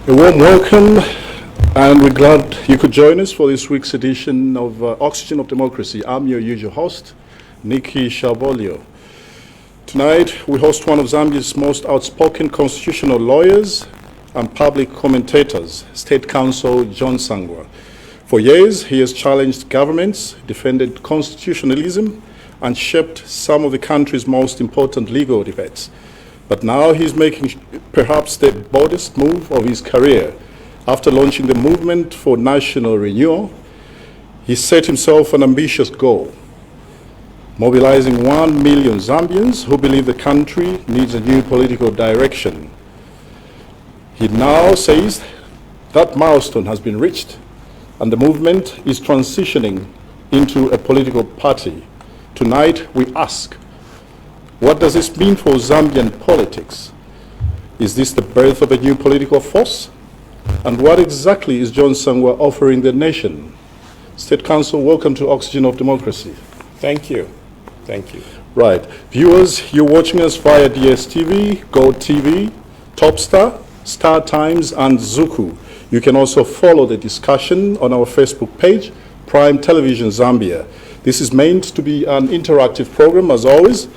A warm welcome, and we're glad you could join us for this week's edition of Oxygen of Democracy. I'm your usual host, Nikki Shabolio. Tonight, we host one of Zambia's most outspoken constitutional lawyers and public commentators, State Counsel John Sangwa. For years, he has challenged governments, defended constitutionalism, and shaped some of the country's most important legal debates. But now he's making perhaps the boldest move of his career. After launching the movement for national renewal, he set himself an ambitious goal, mobilizing 1 million Zambians who believe the country needs a new political direction. He now says that milestone has been reached and the movement is transitioning into a political party. Tonight we ask, what does this mean for Zambian politics? Is this the birth of a new political force? And what exactly is John Sangwa offering the nation? State Counsel, welcome to Oxygen of Democracy. Thank you. Thank you. Right. Viewers, you're watching us via DSTV, Gold TV, Topstar, Star Times, and Zuku. You can also follow the discussion on our Facebook page, Prime Television Zambia. This is meant to be an interactive program, as always,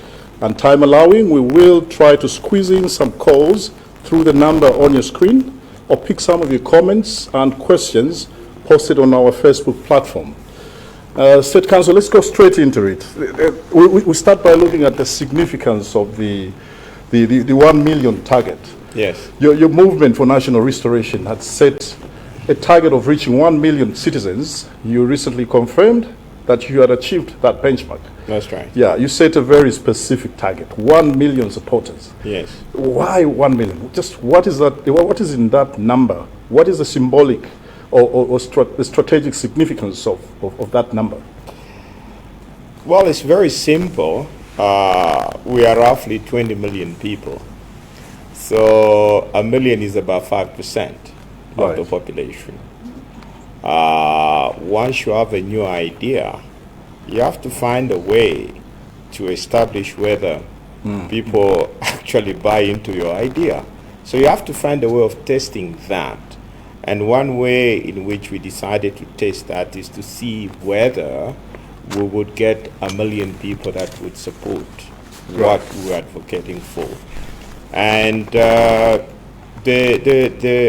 and time allowing, we will try to squeeze in some calls through the number on your screen or pick some of your comments and questions posted on our Facebook platform. State Counsel, let's go straight into it. We start by looking at the significance of the 1 million target. Yes. Your movement for national restoration had set a target of reaching 1 million citizens. You recently confirmed that you had achieved that benchmark. That's right. Yeah, you set a very specific target, 1 million supporters. Yes. Why 1 million? Just what is that? What is in that number? What is the symbolic or the strategic significance of that number? Well, it's very simple. We are roughly 20 million people. So 1 million is about 5% of the population. Once you have a new idea, you have to find a way to establish whether people actually buy into your idea. So you have to find a way of testing that. And one way in which we decided to test that is to see whether we would get 1 million people that would support what we were advocating for. And the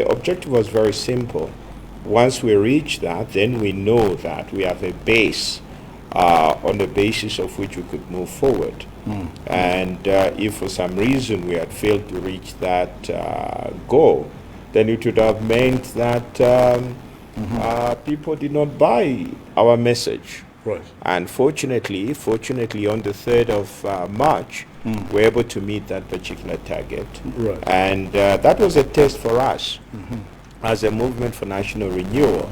objective was very simple. Once we reach that, then we know that we have a base on the basis of which we could move forward. And if for some reason we had failed to reach that goal, then it would have meant that people did not buy our message. Right. And fortunately, on the 3rd of March, we were able to meet that particular target. Right. And that was a test for us as a movement for national renewal,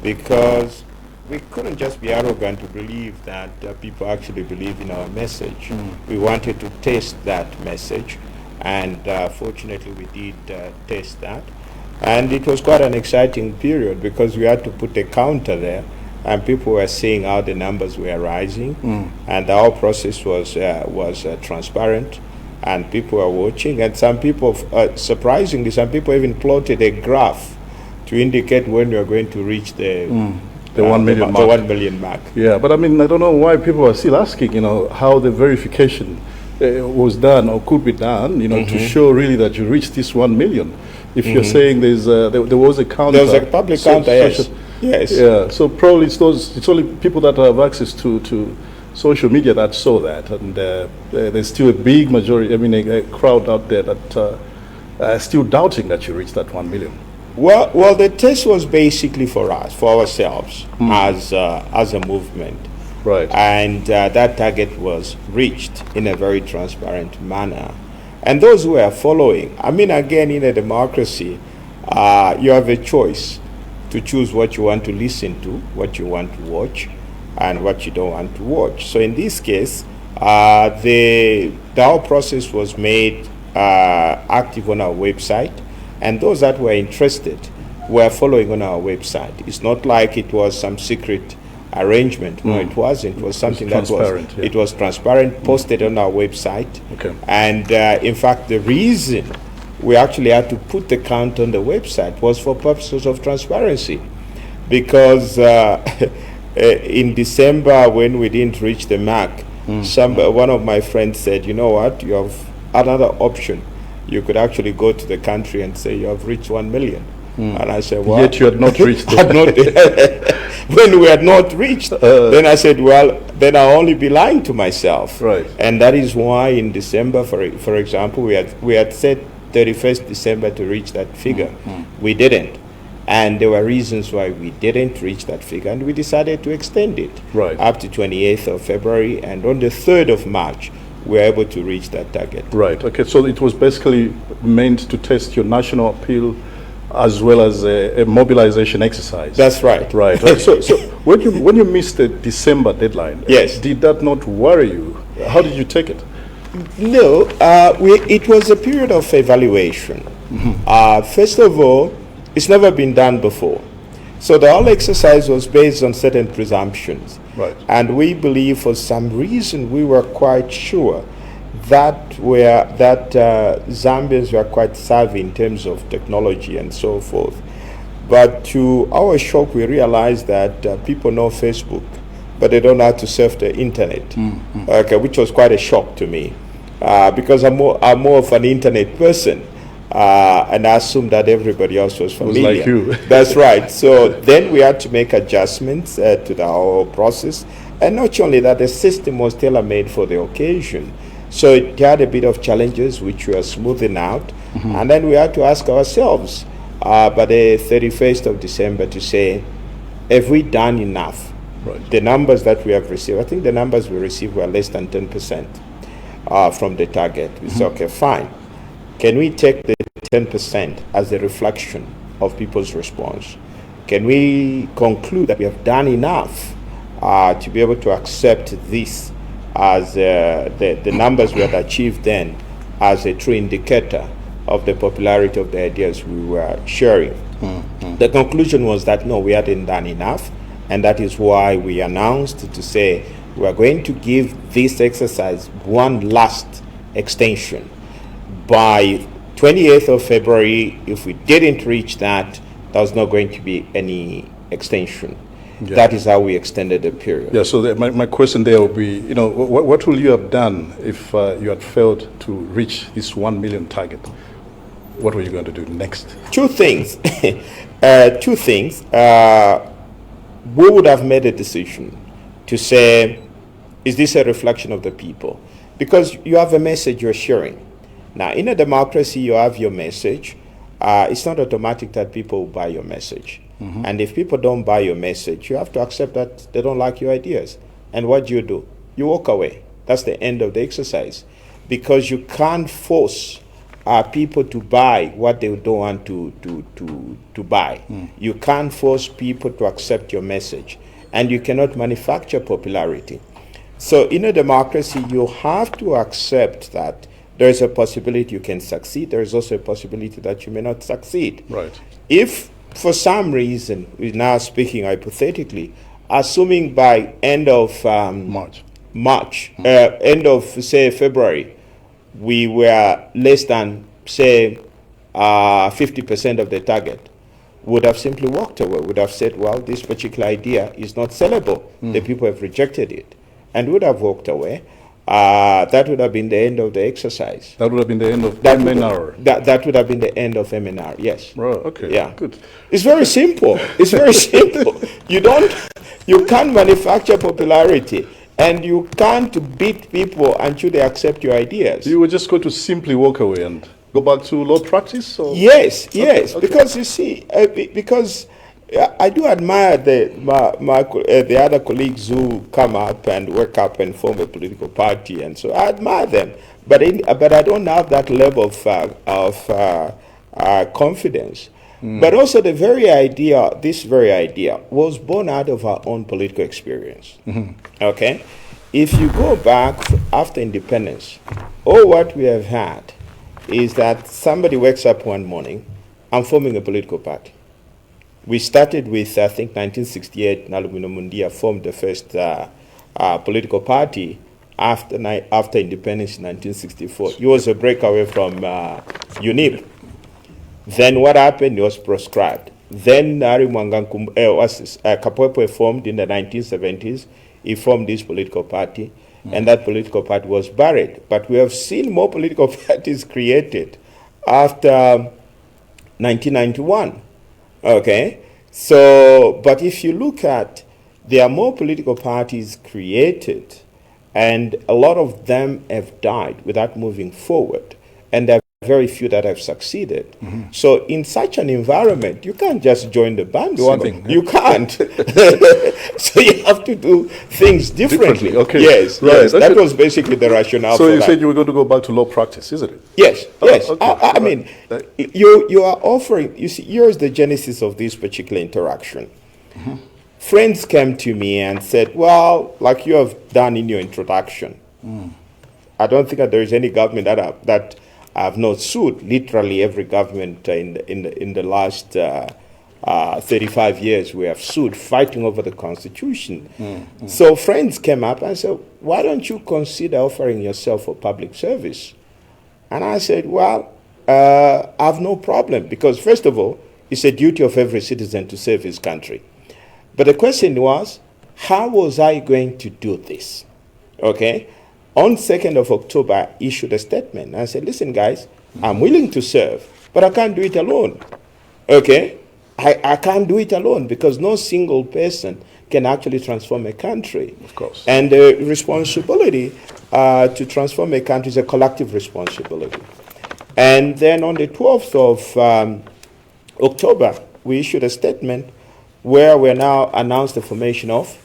because we couldn't just be arrogant to believe that people actually believe in our message. We wanted to test that message, and fortunately we did test that. And it was quite an exciting period because we had to put a counter there, and people were seeing how the numbers were rising, and the whole process was transparent, and people were watching, and some people, surprisingly, some people even plotted a graph to indicate when we are going to reach the 1 million mark. The 1 million mark. Yeah, but I mean, I don't know why people are still asking, how the verification was done or could be done, to show really that you reached this 1 million. If you're saying there was a counter. There was a public counter, yes. Yes. Yeah, so probably it's only people that have access to social media that saw that, and there's still a big majority, a crowd out there that are still doubting that you reached that 1 million. Well, the test was basically for us, for ourselves, as a movement. Right. And that target was reached in a very transparent manner. And those who are following, again, in a democracy, you have a choice to choose what you want to listen to, what you want to watch, and what you don't want to watch. So in this case, the whole process was made active on our website, and those that were interested were following on our website. It's not like it was some secret arrangement. No, it wasn't. It was something that was, it was transparent, posted on our website. Okay. And in fact, the reason we actually had to put the count on the website was for purposes of transparency. Because in December, when we didn't reach the mark, one of my friends said, you know what, you have another option. You could actually go to the country and say you have reached 1 million. And I said, well, yet you had not reached it. When we had not reached, then I said, well, then I'll only be lying to myself. Right. And that is why in December, for example, we had set 31st December to reach that figure. We didn't. And there were reasons why we didn't reach that figure, and we decided to extend it up to 28th of February, and on the 3rd of March, we were able to reach that target. Right, okay, so it was basically meant to test your national appeal as well as a mobilization exercise. That's right. Right. So when you missed the December deadline, yes, did that not worry you? How did you take it? No, it was a period of evaluation. First of all, it's never been done before. So the whole exercise was based on certain presumptions. Right. And we believe for some reason we were quite sure that Zambians were quite savvy in terms of technology and so forth. But to our shock, we realized that people know Facebook, but they don't know how to surf the internet, okay, which was quite a shock to me, because I'm more of an internet person. And I assumed that everybody else was familiar. Was like you. That's right. So then we had to make adjustments to the whole process. And not only that, the system was tailor-made for the occasion. So it had a bit of challenges, which we are smoothing out. And then we had to ask ourselves by the 31st of December to say, have we done enough? Right. The numbers that we have received, I think the numbers we received were less than 10% from the target. We said, okay, fine. Can we take the 10% as a reflection of people's response? Can we conclude that we have done enough to be able to accept this as the numbers we had achieved then as a true indicator of the popularity of the ideas we were sharing? The conclusion was that no, we hadn't done enough, and that is why we announced to say we are going to give this exercise one last extension. By 28th of February, if we didn't reach that, there was not going to be any extension. Yeah. That is how we extended the period. Yeah, so my question there would be, you know, what will you have done if you had failed to reach this 1 million target? What were you going to do next? Two things. We would have made a decision to say, is this a reflection of the people? Because you have a message you're sharing. Now, in a democracy, you have your message. It's not automatic that people will buy your message. And if people don't buy your message, you have to accept that they don't like your ideas. And what do? You walk away. That's the end of the exercise. Because you can't force people to buy what they don't want to buy. You can't force people to accept your message. And you cannot manufacture popularity. So in a democracy, you have to accept that there is a possibility you can succeed. There is also a possibility that you may not succeed. Right. If for some reason, we're now speaking hypothetically, assuming by end of March, end of, say, February, we were less than, say, 50% of the target, would have simply walked away, would have said, well, this particular idea is not sellable. The people have rejected it, and would have walked away. That would have been the end of the exercise. That would have been the end of MNR. That would have been the end of MNR, yes. Right, okay, yeah. Good. It's very simple. It's very simple. You can't manufacture popularity, and you can't beat people until they accept your ideas. You were just going to simply walk away and go back to law practice? Or? Yes, okay. Because you see, because I do admire the other colleagues who come up and work up and form a political party, and so I admire them. But I don't have that level of confidence. But also this very idea was born out of our own political experience. Okay, if you go back after independence, all what we have had is that somebody wakes up one morning, I'm forming a political party. We started with, I think, 1968, Nalumino Mundia formed the first political party after independence in 1964. It was a breakaway from UNIP. Then what happened was proscribed. Then Kapwepo formed in the 1970s. He formed this political party, and that political party was buried. But we have seen more political parties created after 1991. Okay? So, but if you look at, there are more political parties created, and a lot of them have died without moving forward. And there are very few that have succeeded. So in such an environment, you can't just join the bandwagon. You can't. So you have to do things differently. Okay. Yes, right. yes. That was basically the rationale So for you that. said you were going to go back to law practice, isn't it? Yes, yes. Okay. I mean, you are offering, you see, here's the genesis of this particular interaction. Friends came to me and said, well, like you have done in your introduction, I don't think that there is any government that I have not sued. Literally every government in the last 35 years we have sued, fighting over the Constitution. So friends came up and said, why don't you consider offering yourself for public service? And I said, well, I have no problem, because first of all, it's a duty of every citizen to serve his country. But the question was, how was I going to do this? Okay? On 2nd of October, I issued a statement. I said, listen, guys, I'm willing to serve, but I can't do it alone. Okay? I can't do it alone, because no single person can actually transform a country. Of course. And the responsibility to transform a country is a collective responsibility. And then on the 12th of October, we issued a statement where we now announced the formation of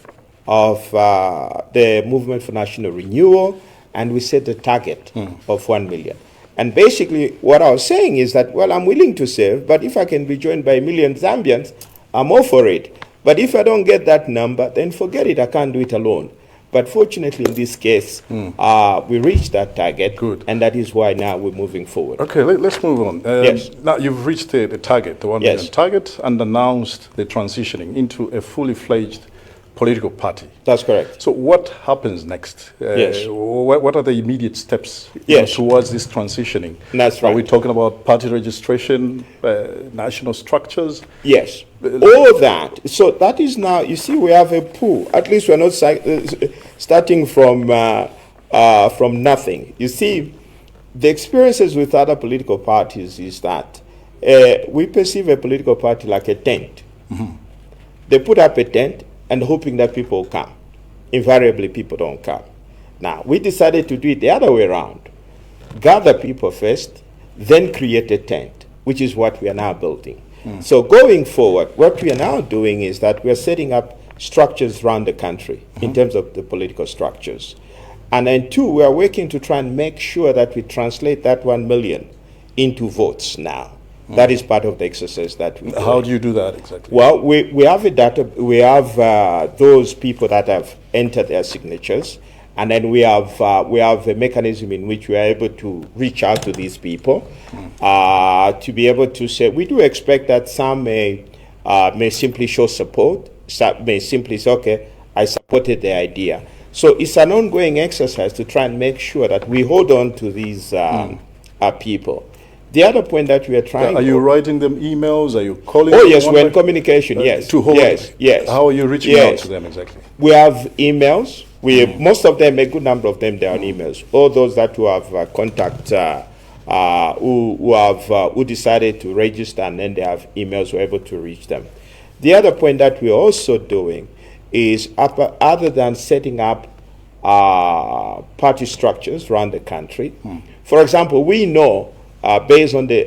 the Movement for National Renewal, and we set the target of 1 million. And basically, what I was saying is that, well, I'm willing to serve, but if I can be joined by 1 million Zambians, I'm all for it. But if I don't get that number, then forget it, I can't do it alone. But fortunately, in this case, we reached that target. Good. And that is why now we're moving forward. Okay, let's move on. Yes. Now you've reached the target, the 1 Yes. million target, and announced the transitioning into a fully fledged political party. That's correct. So what happens next? Yes. What are the immediate steps Yes. towards this transitioning? That's Are we right. talking about party registration, national structures? Yes, all that. So that is now, you see, we have a pool. At least we're not starting from nothing. You see, the experiences with other political parties is that we perceive a political party like a tent. They put up a tent and hoping that people will come. Invariably, people don't come. Now, we decided to do it the other way around. Gather people first, then create a tent, which is what we are now building. So going forward, what we are now doing is that we are setting up structures around the country in terms of the political structures. And then two, we are working to try and make sure that we translate that 1 million into votes now. That is part of the exercise that we do. How do you do that exactly? Well, we have a data. We have those people that have entered their signatures, and then we have a mechanism in which we are able to reach out to these people to be able to say, we do expect that some may simply show support, some may simply say, okay, I supported the idea. So it's an ongoing exercise to try and make sure that we hold on to these people. The other point that we are trying... Are you writing them emails? Are you calling Oh, them? yes, we're in communication, yes. To hold? Yes. How are you reaching out to them exactly? We have emails. Most of them, a good number of them, they are on emails. All those that who have contact, who decided to register and then they have emails, we're able to reach them. The other point that we're also doing is, other than setting up party structures around the country, for example, we know, based on the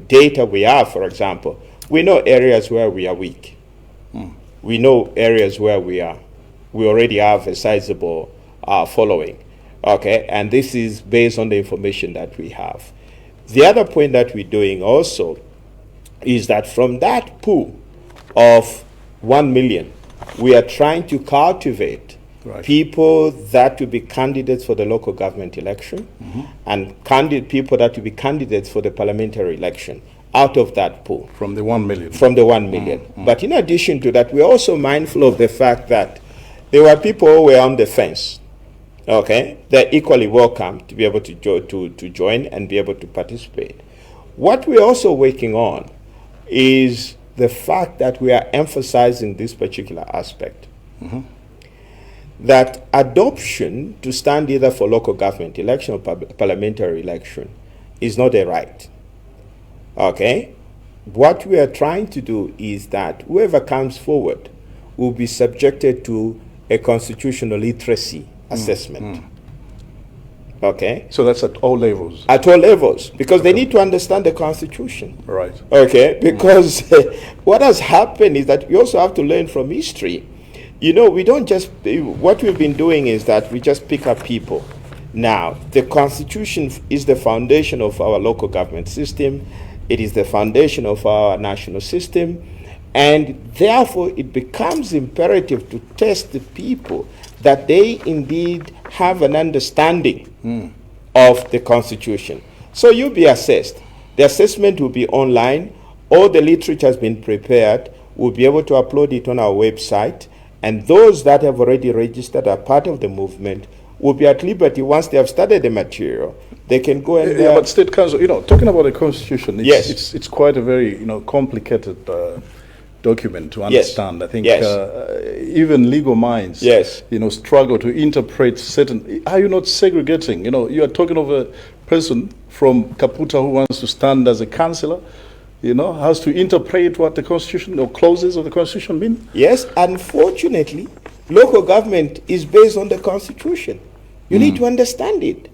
data we have, for example, we know areas where we are weak. We know areas where we already have a sizable following. Okay, and this is based on the information that we have. The other point that we're doing also is that from that pool of 1 million, we are trying to cultivate people that will be candidates for the local government election and people that will be candidates for the parliamentary election out of that pool. From the 1 million? From the 1 million. But in addition to that, we're also mindful of the fact that there were people who were on the fence. Okay, they're equally welcome to be able to, to join and be able to participate. What we're also working on is the fact that we are emphasizing this particular aspect. That adoption to stand either for local government election or parliamentary election is not a right. Okay? What we are trying to do is that whoever comes forward will be subjected to a constitutional literacy assessment. Okay? So that's at all levels? At all levels, because they need to understand the Constitution. Right. Okay? Because what has happened is that we also have to learn from history. You know, we don't just, what we've been doing is that we just pick up people. Now, the Constitution is the foundation of our local government system. It is the foundation of our national system. And therefore, it becomes imperative to test the people that they indeed have an understanding of the Constitution. So you'll be assessed. The assessment will be online. All the literature has been prepared. We'll be able to upload it on our website. And those that have already registered are part of the movement will be at liberty once they have studied the material. They can go and... Yeah, but State Council, talking about the Constitution, it's quite a very, complicated document to understand. Yes. I think even legal minds, struggle to interpret certain... Are you not segregating? You are talking of a person from Kaputa who wants to stand as a councillor, has to interpret what the Constitution or clauses of the Constitution mean? Yes, unfortunately, local government is based on the Constitution. You need to understand it.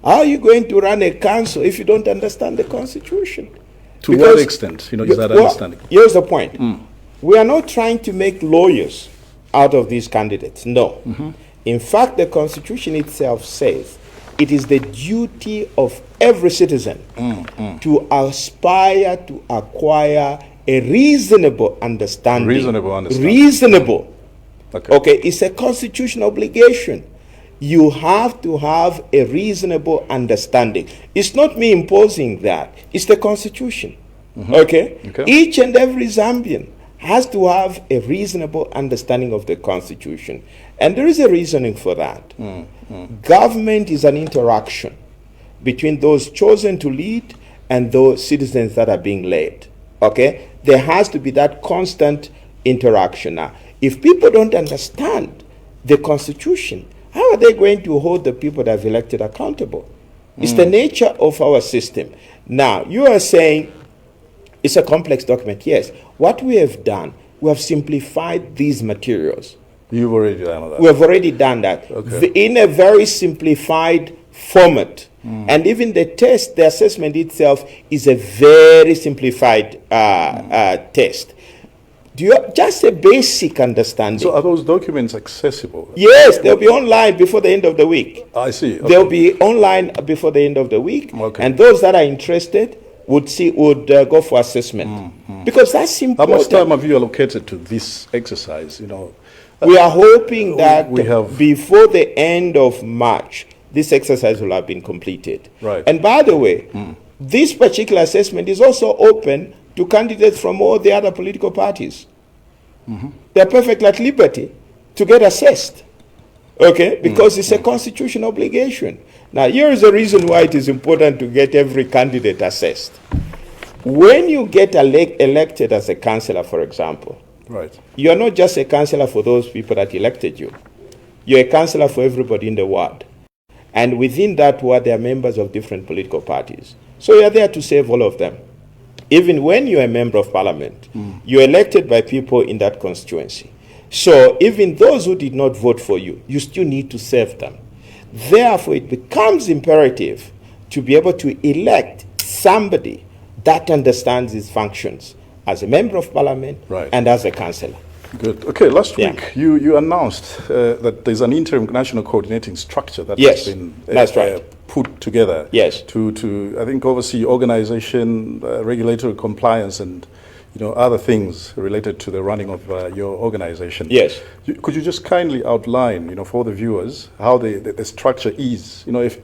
How are you going to run a council if you don't understand the Constitution? To what extent, is that understanding? Here's the point. We are not trying to make lawyers out of these candidates. No. In fact, the Constitution itself says it is the duty of every citizen to aspire to acquire a reasonable understanding. Reasonable. Okay, it's a constitutional obligation. You have to have a reasonable understanding. It's not me imposing that. It's the Constitution. Okay? Each and every Zambian has to have a reasonable understanding of the Constitution. And there is a reasoning for that. Government is an interaction between those chosen to lead and those citizens that are being led. Okay? There has to be that constant interaction. Now, if people don't understand the Constitution, how are they going to hold the people that have elected accountable? It's the nature of our system. Now, you are saying it's a complex document. Yes. What we have done, we have simplified these materials. You've already done that. We have already done that in a very simplified format. And even the test, the assessment itself is a very simplified test. Do you have just a basic understanding? So are those documents accessible? Yes, they'll be online before the end of the week. I see. They'll be online before the end of the week. And those that are interested would go for assessment. Because that's important. How much time have you allocated to this exercise? We are hoping that before the end of March, this exercise will have been completed. Right. And by the way, this particular assessment is also open to candidates from all the other political parties. They're perfectly at liberty to get assessed. Okay? Because it's a constitutional obligation. Now, here is the reason why it is important to get every candidate assessed. When you get elected as a councillor, for example, you're not just a councillor for those people that elected you. You're a councillor for everybody in the ward. And within that ward, there are members of different political parties. So you're there to serve all of them. Even when you're a member of parliament, you're elected by people in that constituency. So even those who did not vote for you, you still need to serve them. Therefore, it becomes imperative to be able to elect somebody that understands his functions as a member of parliament and as a councillor. Good. Okay, last week you announced that there's an interim national coordinating structure that has been put together to I think oversee organization, regulatory compliance, and other things related to the running of your organization. Yes. Could you just kindly outline, for the viewers, how the structure is? If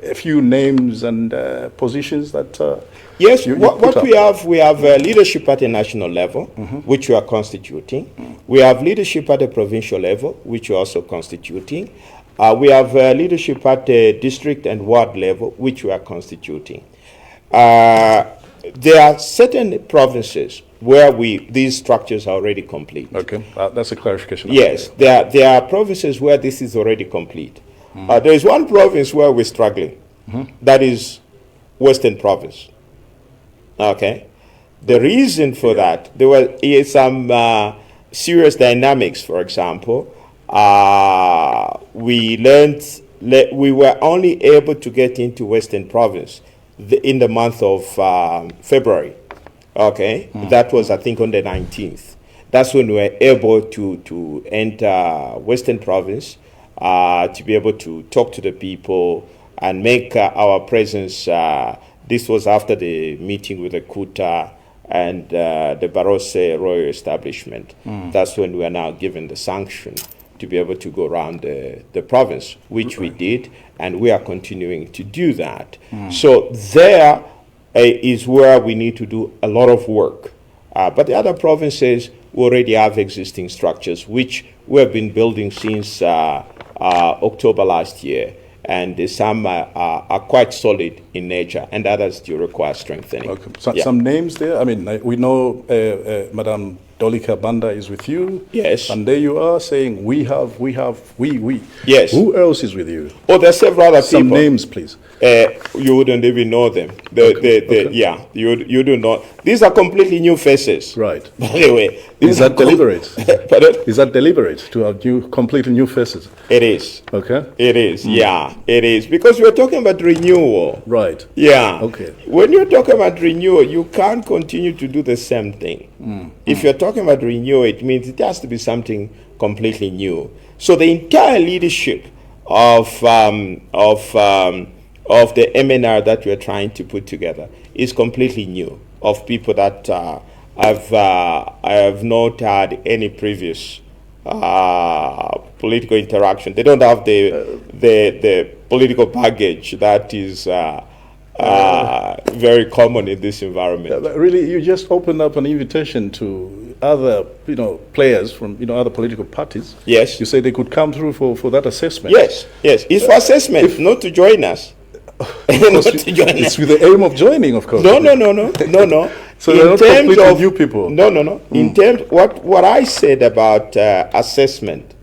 a few names and positions that. Yes, what we have leadership at a national level, which we are constituting. We have leadership at a provincial level, which we are also constituting. We have leadership at the district and ward level, which we are constituting. There are certain provinces where these structures are already complete. Okay, that's a clarification. Yes, there are provinces where this is already complete. There is one province where we're struggling. That is Western Province. Okay, the reason for that, there were some serious dynamics. For example, we were only able to get into Western Province in the month of February. Okay, that was, I think, on the 19th. That's when we were able to enter Western Province, to be able to talk to the people and make our presence. This was after the meeting with the Kuta and the Barose Royal Establishment. That's when we are now given the sanction to be able to go around the province, which we did, and we are continuing to do that. So there is where we need to do a lot of work. But the other provinces, we already have existing structures, which we have been building since October last year. And some are quite solid in nature, and others do require strengthening. Okay. Some names there. I mean, we know Madam Dolika Banda is with you. Yes. And there you are saying, we. Yes. Who else is with you? Oh, there's several other people. Some names, please. You wouldn't even know them. Yeah, you do not. These are completely new faces. Right. By the way. Is that deliberate? Pardon? Is that deliberate to have completely new faces? It is. Okay. It is, yeah, it is. Because we're talking about renewal. Right. Yeah. Okay. When you're talking about renewal, you can't continue to do the same thing. If you're talking about renewal, it means it has to be something completely new. So the entire leadership of the MNR that we're trying to put together is completely new, of people that I have not had any previous political interaction. They don't have the political baggage that is very common in this environment. Really, you just opened up an invitation to other, players from, other political parties. Yes. You say they could come through for that assessment. Yes. It's for assessment, not to join us. It's with the aim of joining, of course. No. So they're not completely new people. No. In terms, what I said about assessment,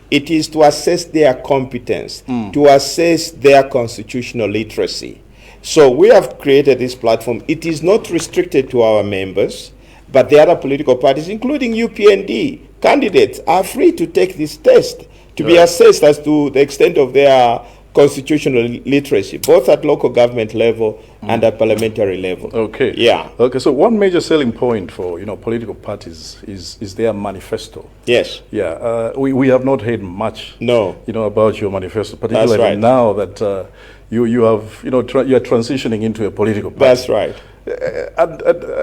it is to assess their competence, to assess their constitutional literacy. So we have created this platform. It is not restricted to our members, but the other political parties, including UPND candidates, are free to take this test to be assessed as to the extent of their constitutional literacy, both at local government level and at parliamentary level. Okay. Yeah. Okay. So one major selling point for political parties is their manifesto. Yes. Yeah. We have not heard much. No. About your manifesto, particularly That's right. now that you have you are transitioning into a political party. That's right.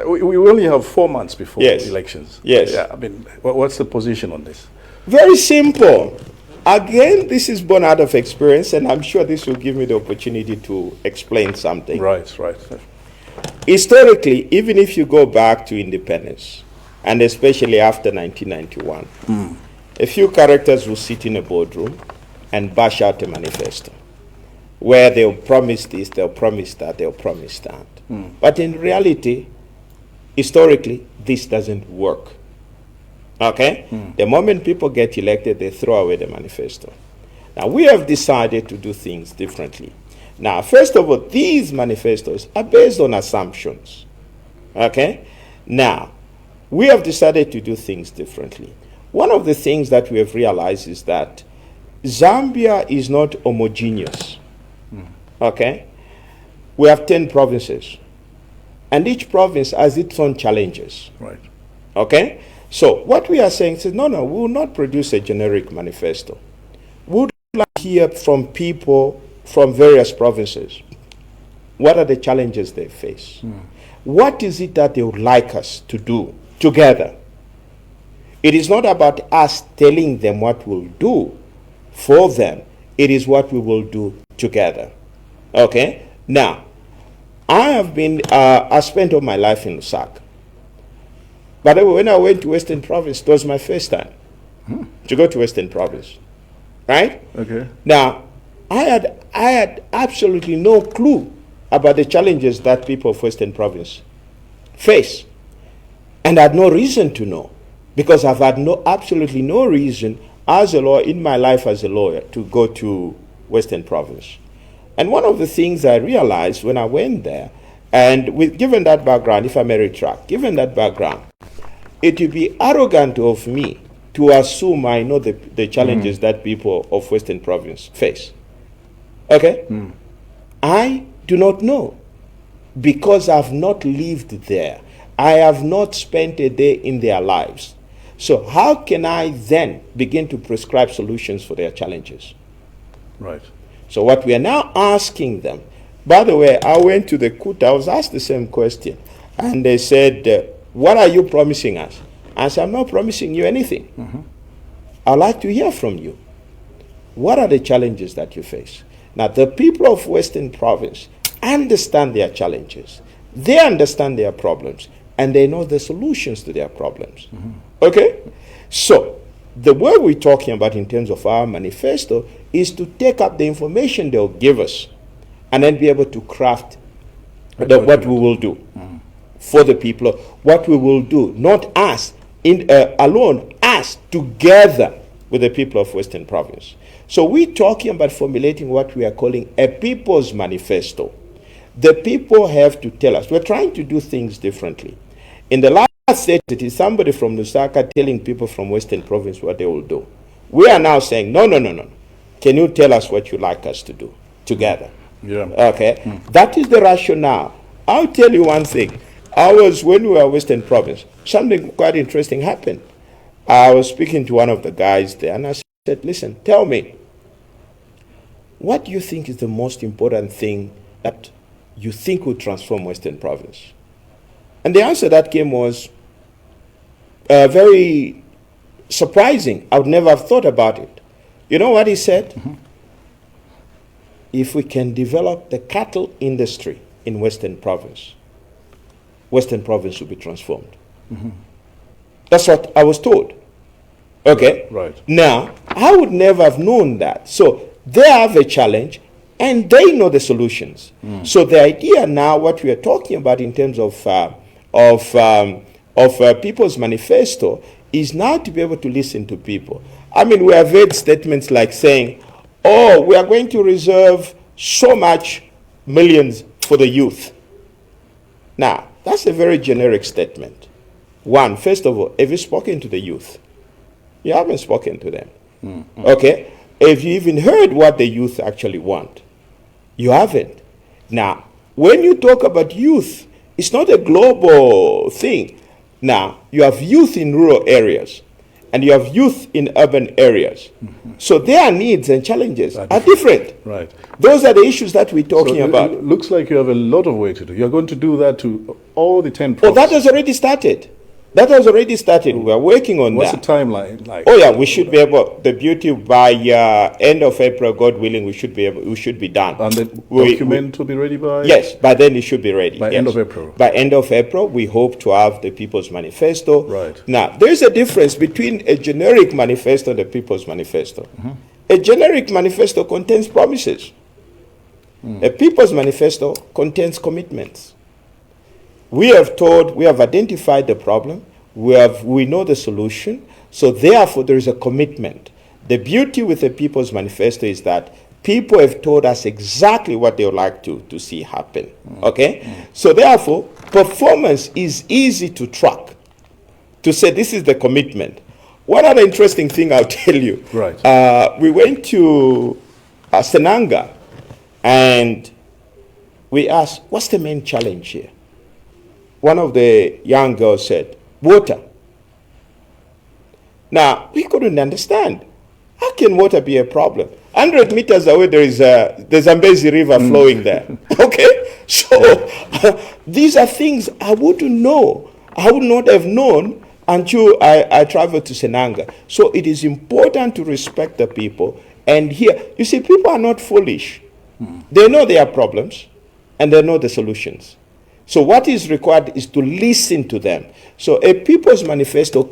We only have 4 months before elections. Yes. Yeah. I mean, what's the position on this? Very simple. Again, this is born out of experience, and I'm sure this will give me the opportunity to explain something. Right. Historically, even if you go back to independence, and especially after 1991, a few characters will sit in a boardroom and bash out a manifesto, where they'll promise this, they'll promise that, they'll promise that. But in reality, historically, this doesn't work. Okay? The moment people get elected, they throw away the manifesto. Now, we have decided to do things differently. Now, first of all, these manifestos are based on assumptions. Okay? Now, we have decided to do things differently. One of the things that we have realized is that Zambia is not homogeneous. Okay? We have 10 provinces. And each province has its own challenges. Right. Okay? So what we are saying is, no, we will not produce a generic manifesto. We would like to hear from people from various provinces. What are the challenges they face? What is it that they would like us to do together? It is not about us telling them what we'll do for them. It is what we will do together. Okay? Now, I spent all my life in Lusaka. But when I went to Western Province, it was my first time to go to Western Province. right? Okay. Now, I had absolutely no clue about the challenges that people of Western Province face. And I had no reason to know, because I've had absolutely no reason as a lawyer, in my life as a lawyer, to go to Western Province. And one of the things I realized when I went there, and given that background, if I may retract, given that background, it would be arrogant of me to assume I know the challenges that people of Western Province face. Okay? I do not know, because I've not lived there. I have not spent a day in their lives. So how can I then begin to prescribe solutions for their challenges? Right. So what we are now asking them, by the way, I went to the Kuta, I was asked the same question, and they said, what are you promising us? I said, I'm not promising you anything. I'd like to hear from you. What are the challenges that you face? Now, the people of Western Province understand their challenges. They understand their problems, and they know the solutions to their problems. Okay? So, the word we're talking about in terms of our manifesto is to take up the information they'll give us and then be able to craft what we will do for the people. What we will do, not us alone, us together with the people of Western Province. So we're talking about formulating what we are calling a people's manifesto. The people have to tell us. We're trying to do things differently. In the last set, it is somebody from Lusaka telling people from Western Province what they will do. We are now saying, no. Can you tell us what you'd like us to do together? Yeah. Okay. That is the rationale. I'll tell you one thing. When we were Western Province, something quite interesting happened. I was speaking to one of the guys there, and I said, listen, tell me, what do you think is the most important thing that you think will transform Western Province? And the answer that came was very surprising. I would never have thought about it. You know what he said? If we can develop the cattle industry in Western Province will be transformed. That's what I was told. Okay? Right. Now, I would never have known that. So they have a challenge, and they know the solutions. So the idea now, what we are talking about in terms of people's manifesto, is now to be able to listen to people. I mean, we have heard statements like saying, oh, we are going to reserve so much millions for the youth. Now, that's a very generic statement. One, first of all, have you spoken to the youth? You haven't spoken to them. Okay? Have you even heard what the youth actually want? You haven't. Now, when you talk about youth, it's not a global thing. Now, you have youth in rural areas, and you have youth in urban areas. So their needs and challenges are different. Right. Those are the issues that we're talking about. It looks like you have a lot of work to do. You're going to do that to all the 10 Oh, that has already started. That has already started. We are working on What's that. the timeline like? Oh yeah, we should be able. The beauty by end of April, God willing, we should be done. And the document will be ready by? Yes, by then it should be ready. By end of April. By end of April, we hope to have the People's Manifesto. Right. Now, there's a difference between a generic manifesto and the People's Manifesto. A generic manifesto contains promises. A People's Manifesto contains commitments. We have identified the problem, we know the solution, so therefore there is a commitment. The beauty with the People's Manifesto is that people have told us exactly what they would like to see happen. Okay? So therefore, performance is easy to track, to say this is the commitment. One other interesting thing I'll tell you. Right. We went to Senanga, and we asked, what's the main challenge here? One of the young girls said, water. Now, we couldn't understand. How can water be a problem? 100 meters away, there is the Zambezi River flowing there. Okay? So, these are things I wouldn't know. I would not have known until I traveled to Senanga. So, it is important to respect the people. And here, you see, people are not foolish. They know their problems, and they know the solutions. So what is required is to listen to them. So a People's Manifesto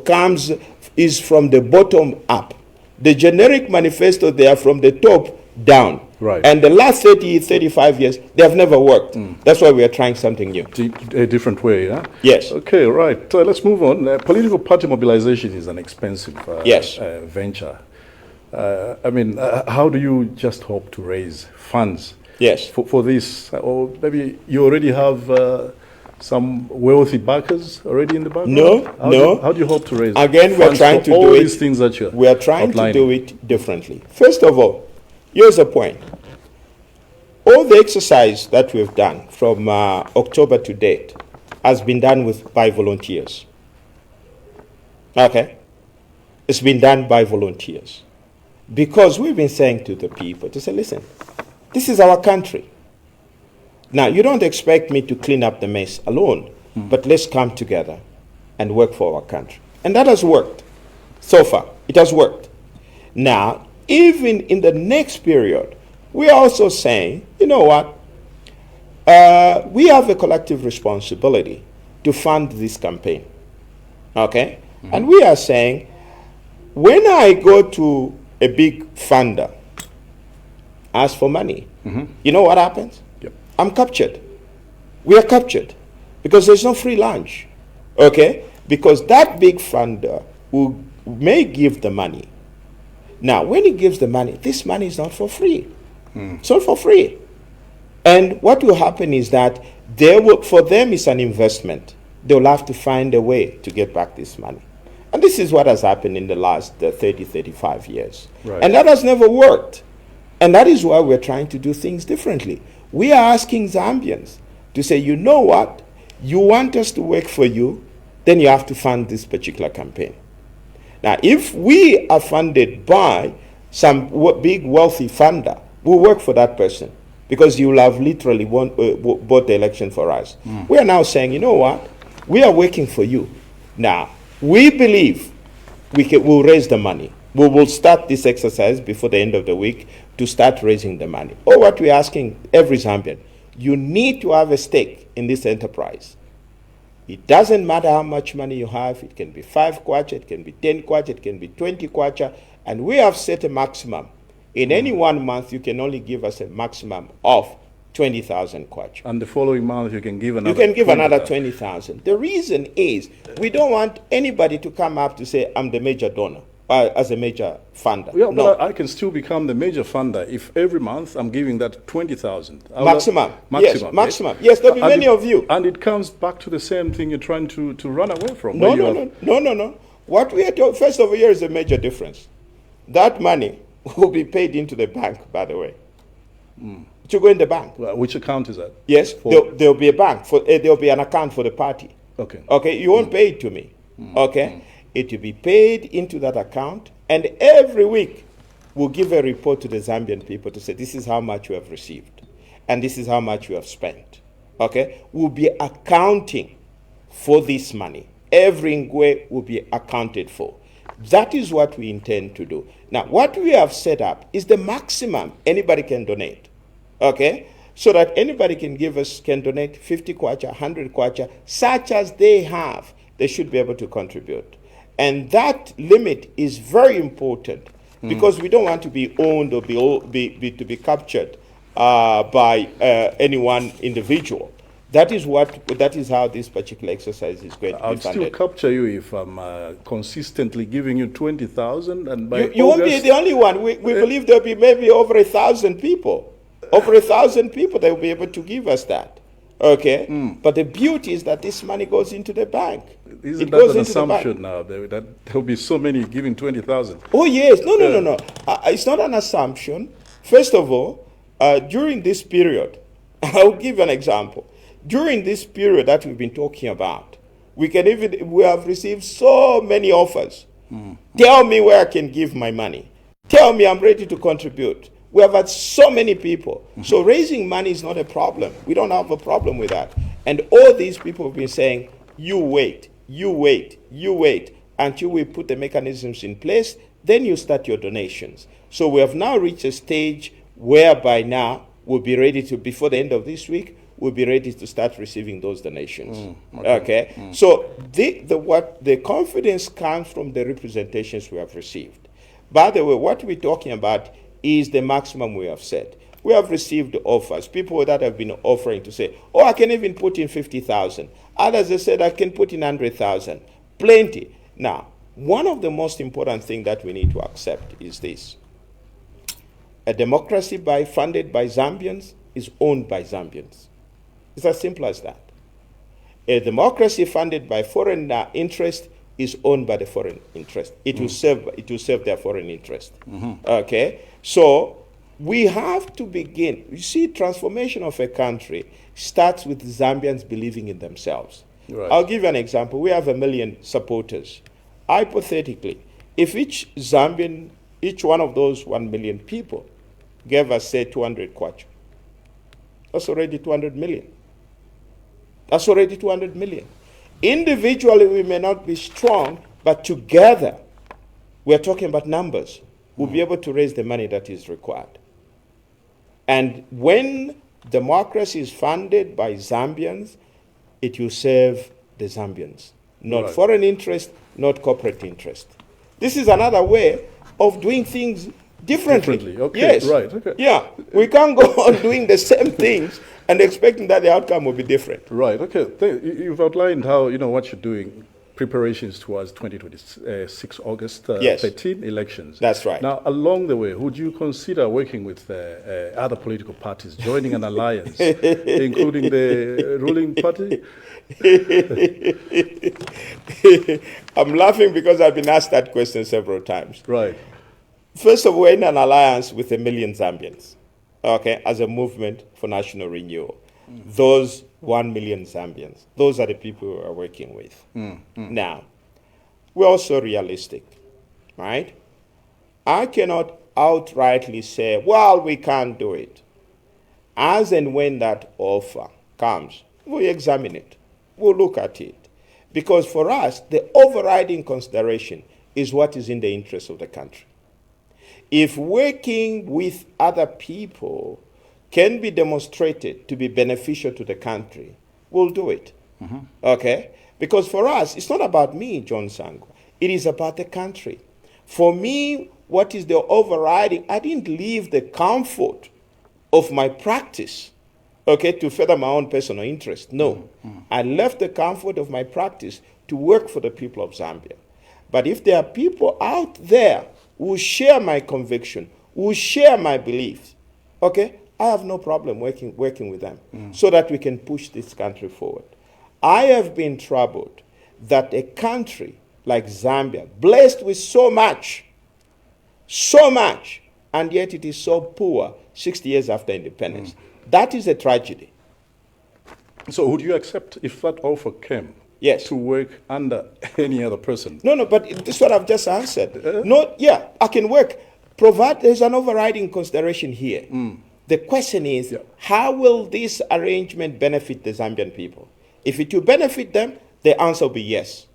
is from the bottom up. The generic manifesto, they are from the top down. Right. And the last 30, 35 years, they have never worked. That's why we are trying something new. A different way, huh? Yes. Okay, right. Let's move on. Political party mobilization is an expensive Yes. venture. How do you just hope to raise funds Yes. for this? Or maybe you already have some wealthy backers already in the background? No. How do you hope to raise Again, we are funds trying for to all do these it. things that you're We are trying outlining? to do it differently. First of all, here's the point. All the exercise that we've done from October to date has been done by volunteers. Okay? It's been done by volunteers. Because we've been saying to the people, to say, listen, this is our country. Now, you don't expect me to clean up the mess alone, but let's come together and work for our country. And that has worked. So far, it has worked. Now, even in the next period, we are also saying, you know what? We have a collective responsibility to fund this campaign. Okay? And we are saying, when I go to a big funder, ask for money, you know what happens? Yep. I'm captured. We are captured because there's no free lunch. Okay? Because that big funder may give the money. Now, when he gives the money, this money is not for free. It's not for free. And what will happen is that for them it's an investment. They'll have to find a way to get back this money. And this is what has happened in the last 30, 35 years. Right. And that has never worked. And that is why we're trying to do things differently. We are asking Zambians to say, you know what? You want us to work for you, then you have to fund this particular campaign. Now, if we are funded by some big wealthy funder, we'll work for that person because you will have literally bought the election for us. We are now saying, you know what? We are working for you. Now, we believe we'll raise the money. We will start this exercise before the end of the week to start raising the money. Or what we're asking every Zambian, you need to have a stake in this enterprise. It doesn't matter how much money you have. It can be 5 kwacha, it can be 10 kwacha, it can be 20 kwacha. And we have set a maximum. In any 1 month, you can only give us a maximum of 20,000 kwacha. And the following month, you can give another. You can give 20,000. another 20,000. The reason is we don't want anybody to come up to say, I'm the major donor, as a major funder. Yeah, no. but I can still become the major funder if every month I'm giving that 20,000. Maximum. Yes, Maximum. maximum. Yes, there'll be many of you. And it comes back to the same thing you're trying to run away from. No. What we are doing, first of all, here is a major difference. That money will be paid into the bank, by the way. To go in the bank. Well, which account is that? Yes, there'll be a bank. There'll be an account for the party. Okay. Okay, you won't pay it to me. Okay? It will be paid into that account, and every week we'll give a report to the Zambian people to say, this is how much you have received, and this is how much you have spent. Okay? We'll be accounting for this money. Every ngwe will be accounted for. That is what we intend to do. Now, what we have set up is the maximum anybody can donate. Okay? So that anybody can donate 50 kwacha, 100 kwacha, such as they have, they should be able to contribute. And that limit is very important because we don't want to be owned or to be captured by any one individual. That is how this particular exercise is going to be I'll funded. still capture you if I'm consistently giving you 20,000, and by You won't be the only one. We believe there'll be maybe over 1,000 people. Over 1,000 people that will be able to give us that. Okay? But the beauty is that this money goes into the bank. Isn't that an assumption now? That there'll be so many giving 20,000? Oh, yes. No. It's not an assumption. First of all, during this period, I'll give you an example. During this period that we've been talking about, we have received so many offers. Tell me where I can give my money. Tell me I'm ready to contribute. We have had so many people. So raising money is not a problem. We don't have a problem with that. And all these people have been saying, you wait until we put the mechanisms in place, then you start your donations. So we have now reached a stage whereby now we'll be ready to, before the end of this week, we'll be ready to start receiving those donations. So the confidence comes from the representations we have received. By the way, what we're talking about is the maximum we have set. We have received offers, people that have been offering to say, oh, I can even put in 50,000. Others have said, I can put in 100,000. Plenty. Now, one of the most important things that we need to accept is this. A democracy funded by Zambians is owned by Zambians. It's as simple as that. A democracy funded by foreign interest is owned by the foreign interest. It will serve their foreign interest. Okay? So we have to begin. You see, transformation of a country starts with Zambians believing in themselves. Right. I'll give you an example. We have 1 million supporters. Hypothetically, if each Zambian, each one of those 1 million people gave us, say, 200 kwacha, that's already 200 million. That's already 200 million. Individually, we may not be strong, but together, we're talking about numbers. We'll be able to raise the money that is required. And when democracy is funded by Zambians, it will serve the Zambians, not Right. foreign interest, not corporate interest. This is another way of doing things differently. Okay, yes. right, okay. Yeah, we can't go on doing the same things and expecting that the outcome will be different. Right, okay. You've outlined how, what you're doing, preparations towards 2026 August Yes. 13 elections. That's right. Now, along the way, would you consider working with other political parties, joining an alliance, including the ruling party? I'm laughing because I've been asked that question several times. Right. First of all, we're in an alliance with 1 million Zambians, okay, as a movement for national renewal. Those 1 million Zambians, those are the people we are working with. Now, we're also realistic, right? I cannot outrightly say, well, we can't do it. As and when that offer comes, we examine it. We'll look at it. Because for us, the overriding consideration is what is in the interest of the country. If working with other people can be demonstrated to be beneficial to the country, we'll do it. Okay? Because for us, it's not about me, John Sangwa. It is about the country. For me, what is the overriding? I didn't leave the comfort of my practice, okay, to further my own personal interest. No. I left the comfort of my practice to work for the people of Zambia. But if there are people out there who share my conviction, who share my beliefs, okay, I have no problem working with them so that we can push this country forward. I have been troubled that a country like Zambia, blessed with so much, and yet it is so poor 60 years after independence. That is a tragedy. So would you accept, if that offer came, Yes. to work under any other person? No, but this is what I've just answered. I can work, provided there's an overriding consideration here. The question is, how will this arrangement benefit the Zambian people? If it will benefit them, the answer will be yes.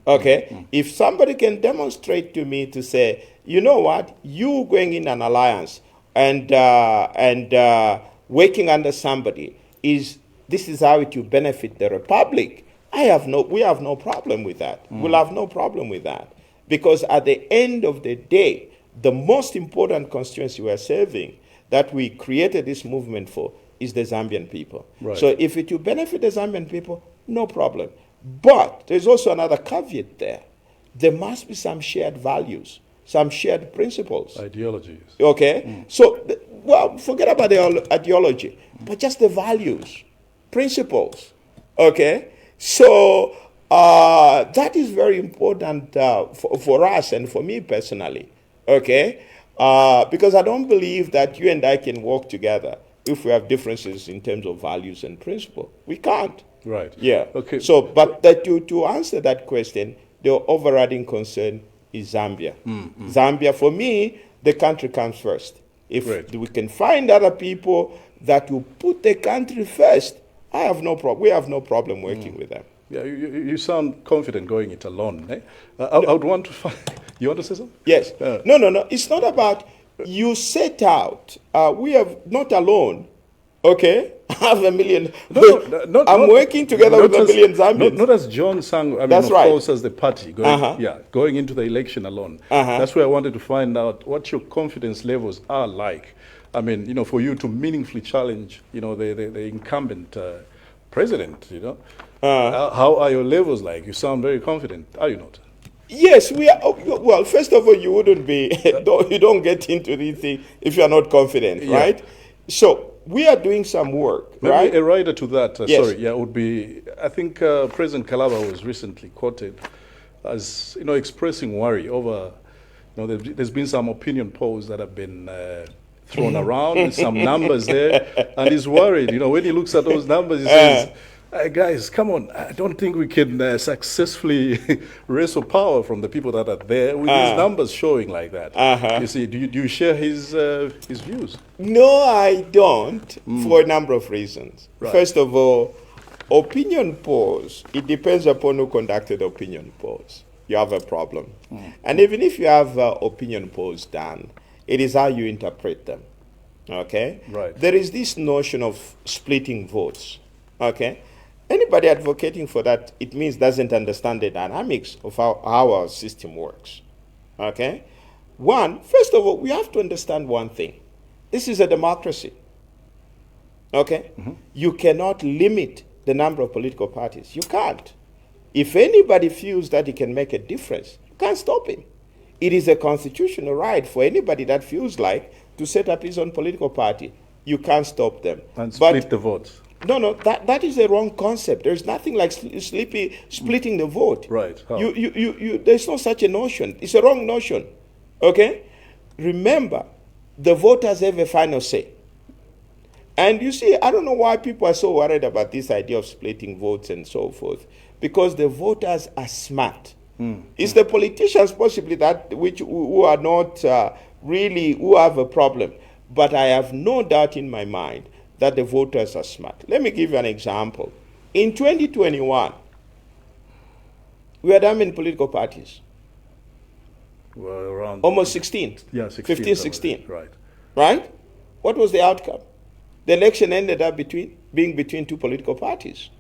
Okay? If somebody can demonstrate to me to say, you know what, you going in an alliance and working under somebody, this is how it will benefit the republic, we have no problem with that. We'll have no problem with that. Because at the end of the day, the most important constituency we are serving, that we created this movement for, is the Zambian people. Right. So if it will benefit the Zambian people, no problem. But there's also another caveat there. There must be some shared values, some shared principles. Ideologies. Okay? So, forget about the ideology, but just the values, principles. Okay? So, that is very important for us and for me personally. Okay? Because I don't believe that you and I can work together if we have differences in terms of values and principle. We can't. Right. Yeah. Okay. So, but to answer that question, the overriding concern is Zambia. Zambia, for me, the country comes first. If we can find other people that will put the country first, we have no problem working with them. Yeah, you sound confident going it alone. Eh? I would want to find... You want to say something? Yes. No. It's not about you set out. We are not alone. Okay, half a million. I'm working together with a million Zambians. Not as John Sangwa, I mean, That's of right. course, as the party, going into the election alone. That's where I wanted to find out what your confidence levels are like. I mean, for you to meaningfully challenge, the incumbent president, How are your levels like? You sound very confident, are you not? Yes, we are. Well, first of all, you wouldn't be, you don't get into these things if you're not confident, right? So we are doing some work, Maybe right? a rider to that, Yes. would be, I think President Kalaba was recently quoted as, expressing worry over, there's been some opinion polls that have been thrown around, with some numbers there, and he's worried, when he looks at those numbers, he says, guys, come on, I don't think we can successfully wrestle power from the people that are there with these numbers showing like that. You see, do you share his views? No, I don't, for a number of reasons. Right. First of all, opinion polls, it depends upon who conducted opinion polls. You have a problem. And even if you have opinion polls done, it is how you interpret them. Okay? Right. There is this notion of splitting votes. Okay? Anybody advocating for that, it means doesn't understand the dynamics of how our system works. Okay? First of all, we have to understand one thing. This is a democracy. Okay? You cannot limit the number of political parties. You can't. If anybody feels that he can make a difference, you can't stop him. It is a constitutional right for anybody that feels like to set up his own political party. You can't stop them. And split the votes. No, that is a wrong concept. There's nothing like splitting the vote. Right. How? There's no such a notion. It's a wrong notion. Okay? Remember, the voters have a final say. And you see, I don't know why people are so worried about this idea of splitting votes and so forth, because the voters are smart. It's the politicians possibly who are not who have a problem. But I have no doubt in my mind that the voters are smart. Let me give you an example. In 2021, we had how many political parties? Well, around almost 16. Yeah, 16. 15, 16. Right. Right? What was the outcome? The election ended up being between two political parties.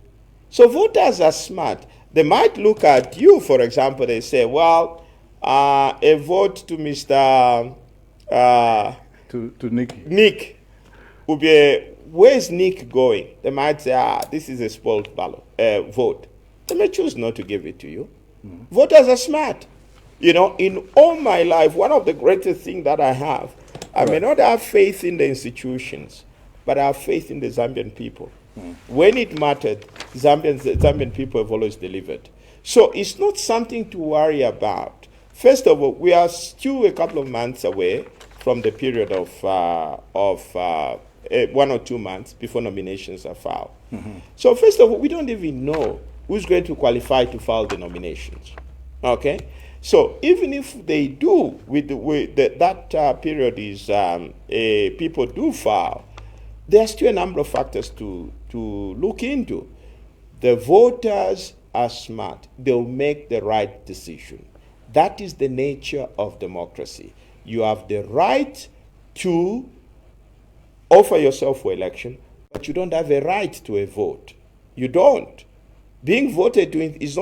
So voters are smart. They might look at you, for example, they say, well, a vote to Mr. To Nicky. Nick would be where's Nick going? They might say, this is a spoiled vote. They may choose not to give it to you. Voters are smart. In all my life, one of the greatest things that I have, I may not have faith in the institutions, but I have faith in the Zambian people. When it mattered, Zambian people have always delivered. So it's not something to worry about. First of all, we are still a couple of months away from the period of 1 or 2 months before nominations are filed. So first of all, we don't even know who's going to qualify to file the nominations. Okay? So even if they do, that period is people do file, there's still a number of factors to look into. The voters are smart. They'll make the right decision. That is the nature of democracy. You have the right to offer yourself for election, but you don't have a right to a vote. You don't. Being voted to is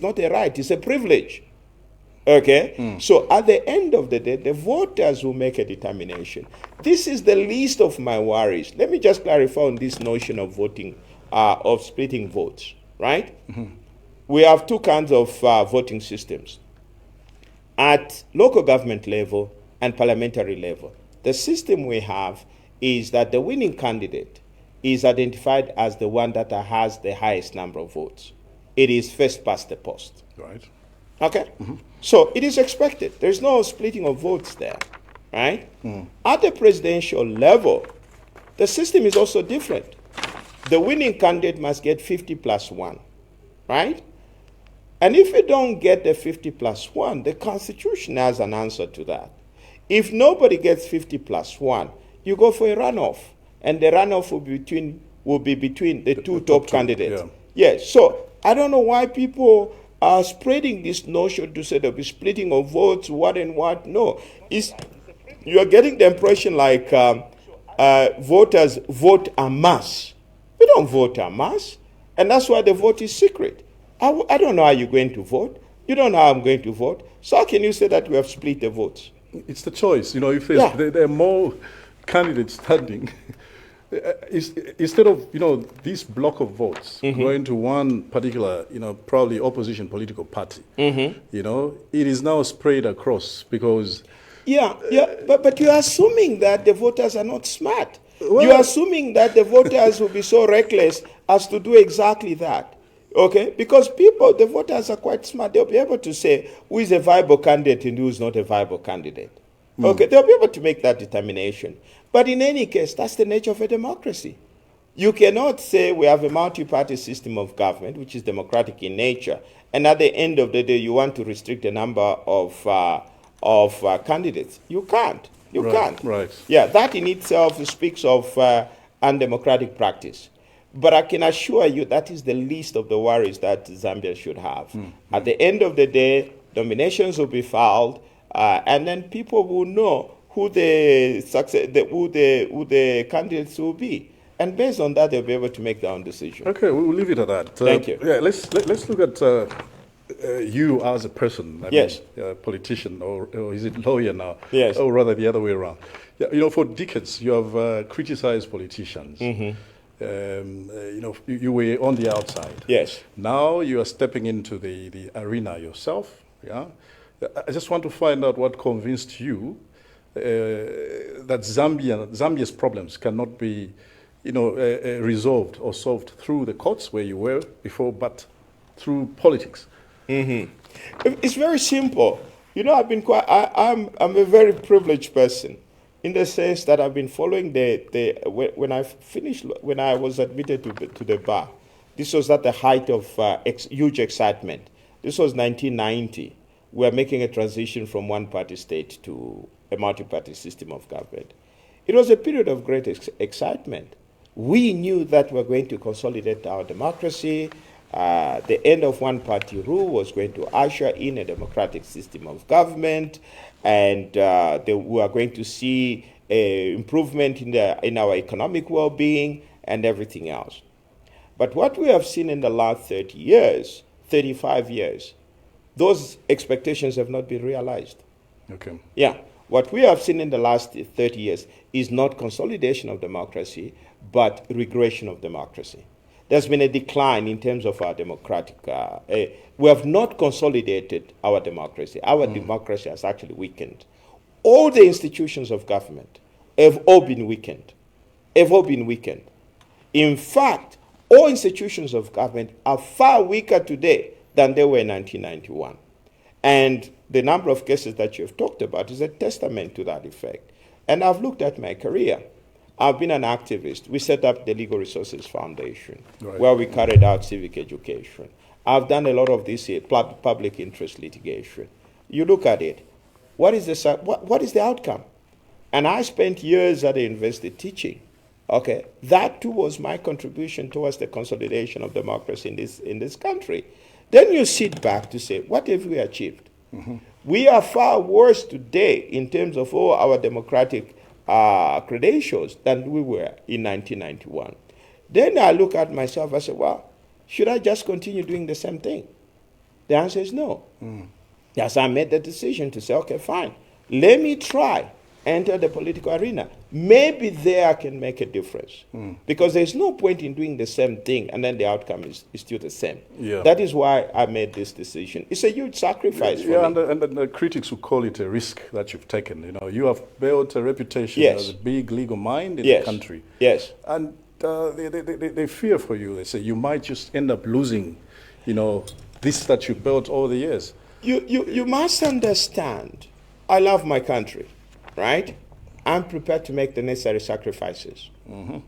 not a right, it's a privilege. Okay? So at the end of the day, the voters will make a determination. This is the least of my worries. Let me just clarify on this notion of voting, of splitting votes, right? We have two kinds of voting systems. At local government level and parliamentary level, the system we have is that the winning candidate is identified as the one that has the highest number of votes. It is first past the post. Right. Okay? So it is expected. There's no splitting of votes there, right? At the presidential level, the system is also different. The winning candidate must get 50 plus 1, right? And if you don't get the 50 plus 1, the Constitution has an answer to that. If nobody gets 50 plus 1, you go for a runoff, and the runoff will be between the two top candidates. Yes. So I don't know why people are spreading this notion to say there'll be splitting of votes, what and what. No, you are getting the impression like voters vote en masse. We don't vote en masse, and that's why the vote is secret. I don't know how you're going to vote. You don't know how I'm going to vote. So how can you say that we have split the votes? It's the choice. If there are more candidates standing, instead of this block of votes going to one particular probably opposition political party, it is now spread across because but you're assuming that the voters are not smart. Well, you're assuming that the voters will be so reckless as to do exactly that. Okay, because the voters are quite smart. They'll be able to say who is a viable candidate and who is not a viable candidate. Okay, they'll be able to make that determination. But in any case, that's the nature of a democracy. You cannot say we have a multi-party system of government, which is democratic in nature, and at the end of the day, you want to restrict the number of candidates. You can't. You can't. Right. Yeah, that in itself speaks of undemocratic practice. But I can assure you that is the least of the worries that Zambia should have. At the end of the day, nominations will be filed, and then people will know who the candidates will be, and based on that, they'll be able to make their own decision. Okay, we'll leave it at that. Thank you. Yeah, let's look at you as a person. I Yes. mean, politician, or is it lawyer now? Yes. Or rather, the other way around. Yeah, for decades you have criticized politicians. You were on the outside. Yes. Now you are stepping into the arena yourself. Yeah. I just want to find out what convinced you that Zambia's problems cannot be, resolved or solved through the courts where you were before, but through politics. It's very simple. I'm a very privileged person, in the sense that I've been following when I was admitted to the bar. This was at the height of huge excitement. This was 1990. We are making a transition from one-party state to a multi-party system of government. It was a period of great excitement. We knew that we were going to consolidate our democracy. The end of one-party rule was going to usher in a democratic system of government, and we are going to see improvement in our economic well-being and everything else. But what we have seen in the last 30 years, 35 years, those expectations have not been realized. Okay. Yeah. What we have seen in the last 30 years is not consolidation of democracy, but regression of democracy. There's been a decline in terms of our democratic. We have not consolidated our democracy. Our democracy has actually weakened. All the institutions of government have all been weakened. In fact, all institutions of government are far weaker today than they were in 1991. And the number of cases that you've talked about is a testament to that effect. And I've looked at my career. I've been an activist. We set up the Legal Resources Foundation, where we carried out civic education. I've done a lot of this public interest litigation. You look at it, what is the outcome? And I spent years at the university teaching. Okay, that too was my contribution towards the consolidation of democracy in this country. Then you sit back to say, what have we achieved? We are far worse today in terms of all our democratic credentials than we were in 1991. Then I look at myself, I say, well, should I just continue doing the same thing? The answer is no. Yes, I made the decision to say, okay, fine, let me try, enter the political arena. Maybe there I can make a difference. Because there's no point in doing the same thing and then the outcome is still the same. Yeah. That is why I made this decision. It's a huge sacrifice for me. And the critics would call it a risk that you've taken. You have built a reputation as a big legal mind in the country. Yes. And they fear for you. They say you might just end up losing, this that you built all the years. You must understand, I love my country, right? I'm prepared to make the necessary sacrifices.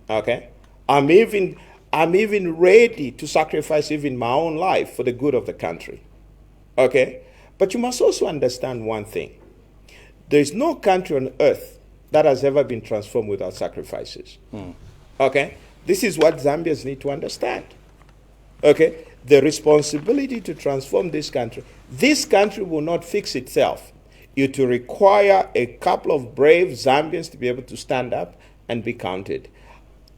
Okay? I'm even ready to sacrifice even my own life for the good of the country. Okay? But you must also understand one thing. There is no country on earth that has ever been transformed without sacrifices. Okay? This is what Zambians need to understand. Okay? The responsibility to transform this country will not fix itself. It will require a couple of brave Zambians to be able to stand up and be counted.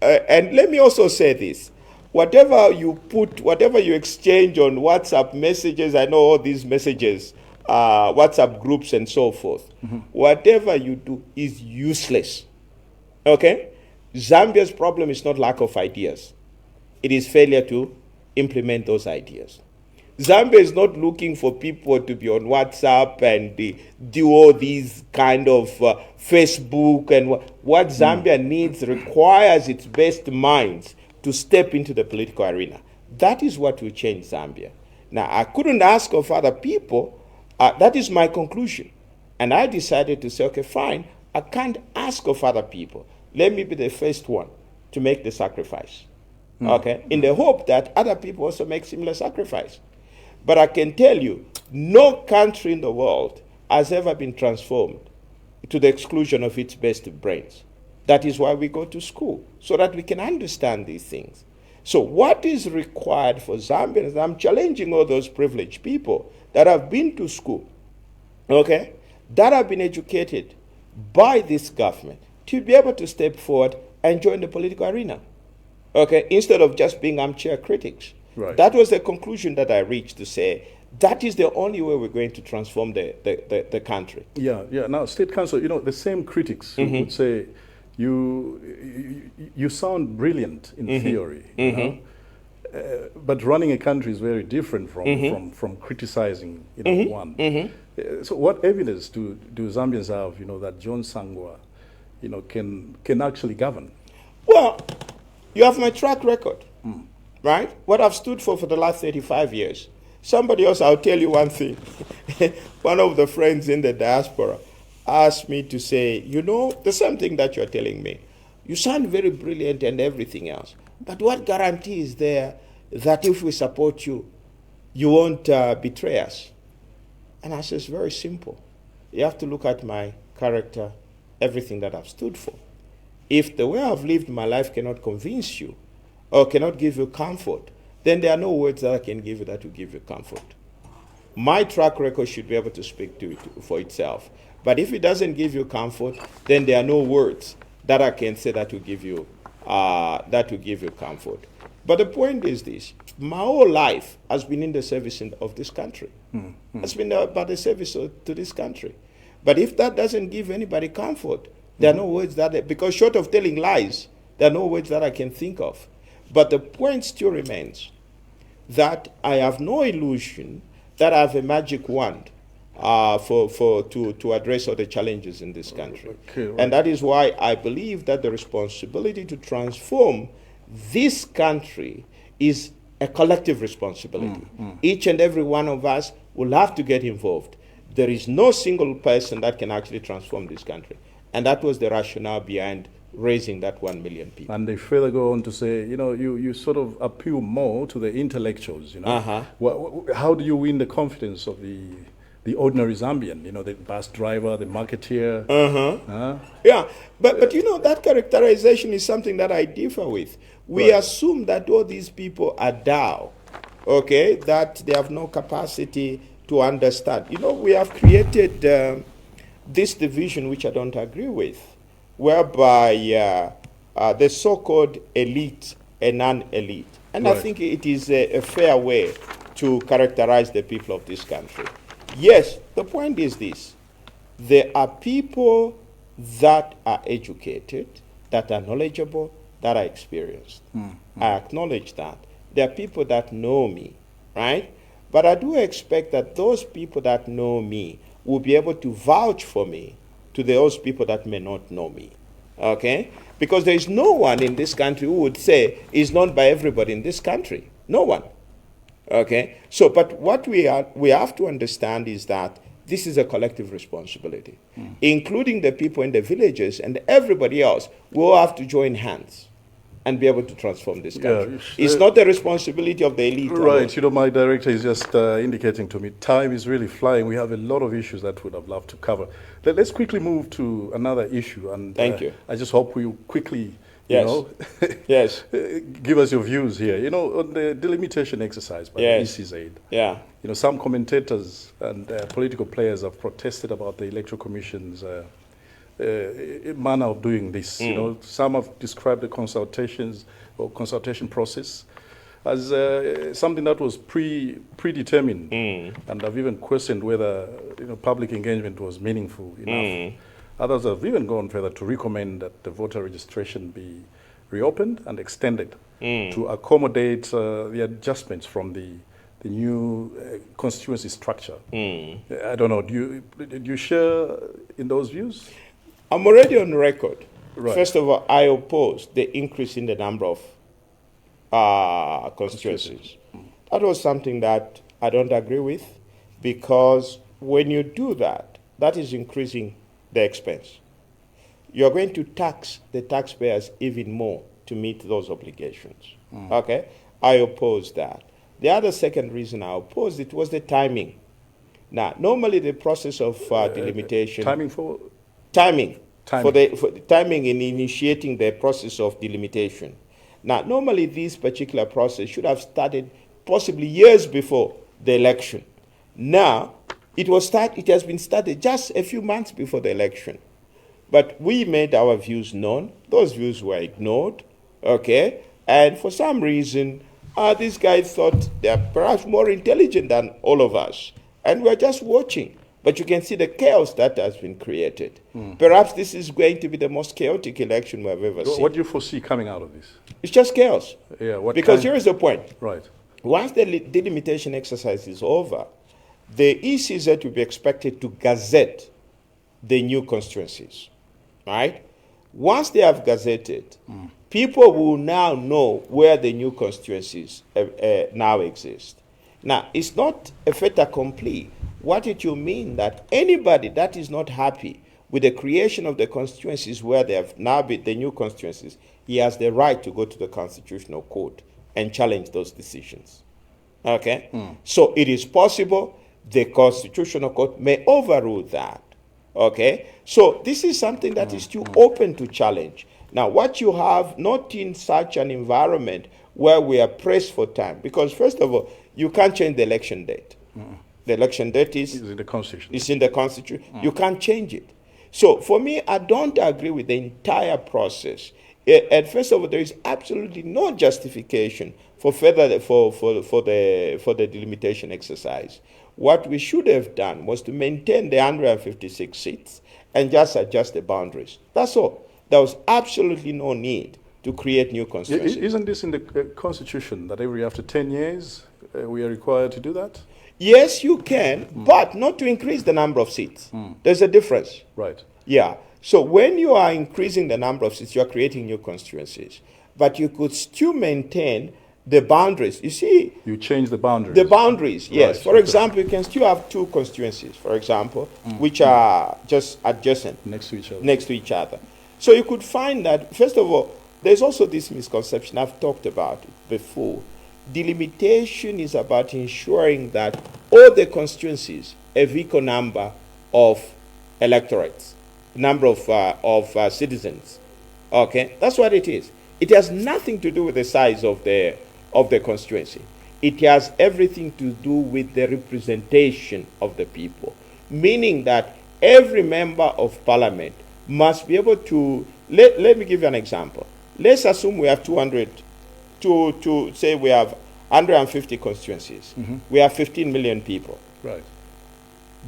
And let me also say this. Whatever you exchange on WhatsApp messages, I know all these messages, WhatsApp groups and so forth, whatever you do is useless. Okay? Zambia's problem is not lack of ideas. It is failure to implement those ideas. Zambia is not looking for people to be on WhatsApp and do all these kind of Facebook. And what Zambia needs requires its best minds to step into the political arena. That is what will change Zambia. Now, I couldn't ask of other people. That is my conclusion. And I decided to say, okay, fine, I can't ask of other people. Let me be the first one to make the sacrifice. Okay? In the hope that other people also make similar sacrifice. But I can tell you, no country in the world has ever been transformed to the exclusion of its best brains. That is why we go to school, so that we can understand these things. So what is required for Zambians, I'm challenging all those privileged people that have been to school, okay, that have been educated by this government to be able to step forward and join the political arena, okay, instead of just being armchair critics. Right. That was the conclusion that I reached, to say that is the only way we're going to transform the country. Yeah. Now, State Council, the same critics who would say, you sound brilliant in theory, you know? But running a country is very different from criticizing one. So what evidence do Zambians have, that John Sangwa, can actually govern? Well, you have my track record, right? What I've stood for the last 35 years. Somebody else, I'll tell you one thing. One of the friends in the diaspora asked me to say, the same thing that you're telling me. You sound very brilliant and everything else, but what guarantee is there that if we support you, you won't betray us? And I said, it's very simple. You have to look at my character, everything that I've stood for. If the way I've lived my life cannot convince you or cannot give you comfort, then there are no words that I can give you that will give you comfort. My track record should be able to speak for itself. But if it doesn't give you comfort, then there are no words that I can say that will give you comfort. But the point is this: my whole life has been in the service of this country. It's been about the service to this country. But if that doesn't give anybody comfort, there are no words because short of telling lies, there are no words that I can think of. But the point still remains that I have no illusion that I have a magic wand to address all the challenges in this country. Okay, right. And that is why I believe that the responsibility to transform this country is a collective responsibility. Each and every one of us will have to get involved. There is no single person that can actually transform this country. And that was the rationale behind raising that 1 million people. And they further go on to say, you sort of appeal more to the intellectuals, How do you win the confidence of the ordinary Zambian, the bus driver, the marketeer? Yeah, but that characterization is something that I differ with. We assume that all these people are dull, okay, that they have no capacity to understand. We have created this division, which I don't agree with, whereby the so-called elite and non-elite. And I think it is a fair way to characterize the people of this country. Yes, the point is this: there are people that are educated, that are knowledgeable, that are experienced. I acknowledge that. There are people that know me, right? But I do expect that those people that know me will be able to vouch for me to those people that may not know me, okay? Because there is no one in this country who would say is known by everybody in this country. No one. Okay, so but what we have to understand is that this is a collective responsibility, including the people in the villages and everybody else. We'll have to join hands and be able to transform this country. It's not the responsibility of the elite. Right, my director is just indicating to me time is really flying. We have a lot of issues that we would have loved to cover. Let's quickly move to another issue. And thank you. I just hope we quickly yes. give us your views here. On the delimitation exercise by the ECZ. Yeah. Some commentators and political players have protested about the Electoral Commission's manner of doing this. You know, some have described the consultations or consultation process as something that was predetermined, and have even questioned whether public engagement was meaningful enough. Others have even gone further to recommend that the voter registration be reopened and extended to accommodate the adjustments from the new constituency structure. I don't know, do you share in those views? I'm already on record. Right. First of all, I oppose the increase in the number of constituencies. That was something that I don't agree with, because when you do that, that is increasing the expense. You're going to tax the taxpayers even more to meet those obligations. Okay? I oppose that. The other second reason I opposed it was the timing. Now, normally the process of delimitation... Timing for? Timing. Timing. For the timing in initiating the process of delimitation. Now, normally this particular process should have started possibly years before the election. Now, it has been started just a few months before the election. But we made our views known. Those views were ignored, okay? And for some reason, these guys thought they're perhaps more intelligent than all of us. And we're just watching. But you can see the chaos that has been created. Perhaps this is going to be the most chaotic election we've ever seen. What do you foresee coming out of this? It's just chaos. Yeah, because here is the point. Right. Once the delimitation exercise is over, the ECZ will be expected to gazette the new constituencies, right? Once they have gazetted, people will now know where the new constituencies now exist. Now, it's not a fait accompli. What it will mean that anybody that is not happy with the creation of the constituencies where they have now been the new constituencies, he has the right to go to the Constitutional Court and challenge those decisions. Okay? So it is possible the Constitutional Court may overrule that. Okay? So this is something that is still open to challenge. Now, what you have, not in such an environment where we are pressed for time, because first of all, you can't change the election date. The election date is in the Constitution. It's in the Constitution. You can't change it. So for me, I don't agree with the entire process. And first of all, there is absolutely no justification for further for the delimitation exercise. What we should have done was to maintain the 156 seats and just adjust the boundaries. That's all. There was absolutely no need to create new constituencies. Isn't this in the Constitution that after 10 years we are required to do that? Yes, you can, but not to increase the number of seats. There's a difference. Right. Yeah. So when you are increasing the number of seats, you are creating new constituencies. But you could still maintain the boundaries. You see? You change the boundaries. The boundaries, yes. Right. For example, you can still have two constituencies, for example, which are just adjacent. Next to each other. So you could find that, first of all, there's also this misconception. I've talked about it before. Delimitation is about ensuring that all the constituencies have equal number of electorates, number of citizens. Okay, that's what it is. It has nothing to do with the size of the constituency. It has everything to do with the representation of the people, meaning that every member of parliament must be able to. Let me give you an example. Let's assume we have 200. To say we have 150 constituencies. We have 15 million people. Right.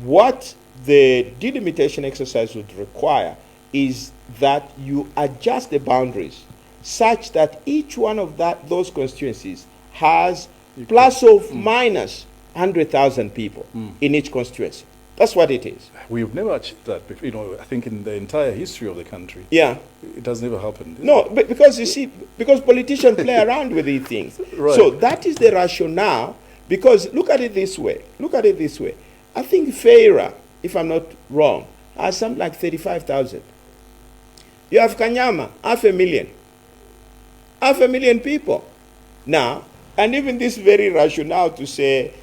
What the delimitation exercise would require is that you adjust the boundaries such that each one of those constituencies has plus or minus 100,000 people in each constituency. That's what it is. We've never achieved that. I think in the entire history of the country, yeah, it has never happened. No, but because you see, because politicians play around with these things. Right. So that is the rationale. Because look at it this way. I think Feira, if I'm not wrong, has something like 35,000. You have Kanyama, 500,000. 500,000 people. Now, and even this very rationale to say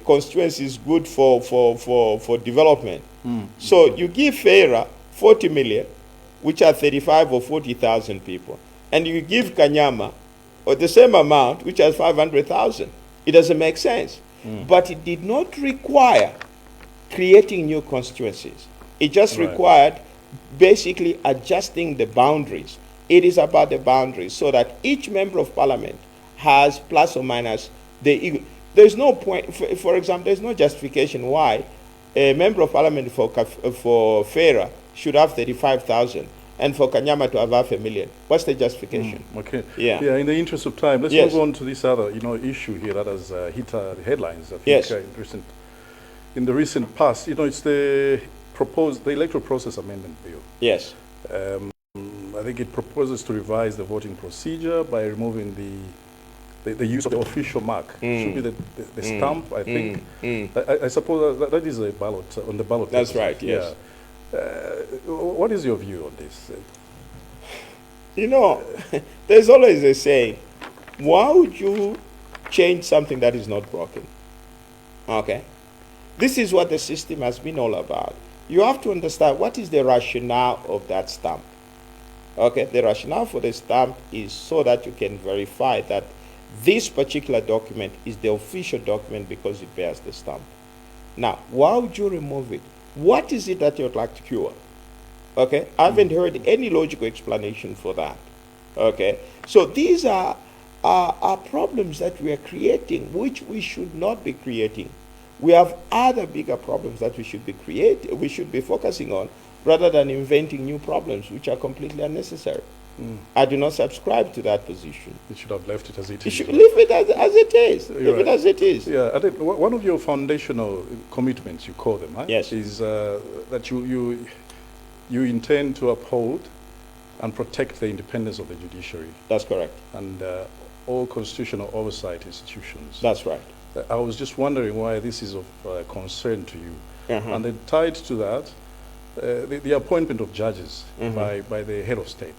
constituency is good for development. So you give Feira 40 million, which are 35 or 40,000 people, and you give Kanyama or the same amount, which has 500,000. It doesn't make sense. But it did not require creating new constituencies. It just required basically adjusting the boundaries. It is about the boundaries so that each member of parliament has plus or minus the. There's no point, for example, there's no justification why a member of parliament for Fera should have 35,000 and for Kanyama to have 500,000. What's the justification? Okay. Yeah. Yeah. In the interest of time, let's Yes. move on to this other, issue here that has hit the headlines. I think, Yes. in the recent past. It's the electoral process amendment bill. Yes. I think it proposes to revise the voting procedure by removing the use of the official mark. Should be the stamp, I think. I suppose that is a ballot on the ballot. That's paper. right, yes. Yeah. What is your view on this? There's always a saying, why would you change something that is not broken? Okay? This is what the system has been all about. You have to understand what is the rationale of that stamp. Okay? The rationale for the stamp is so that you can verify that this particular document is the official document because it bears the stamp. Now, why would you remove it? What is it that you'd like to cure? Okay? I haven't heard any logical explanation for that. Okay? So these are problems that we are creating, which we should not be creating. We have other bigger problems that we should be focusing on, rather than inventing new problems, which are completely unnecessary. I do not subscribe to that position. You should have left it as it is. You should leave it as it is. Leave it as it is. Yeah, I think one of your foundational commitments, you call them, right? Yes. Is that you intend to uphold and protect the independence of the judiciary That's correct. and all constitutional oversight institutions. That's right. I was just wondering why this is of concern to you. And then tied to that, the appointment of judges by the head of state.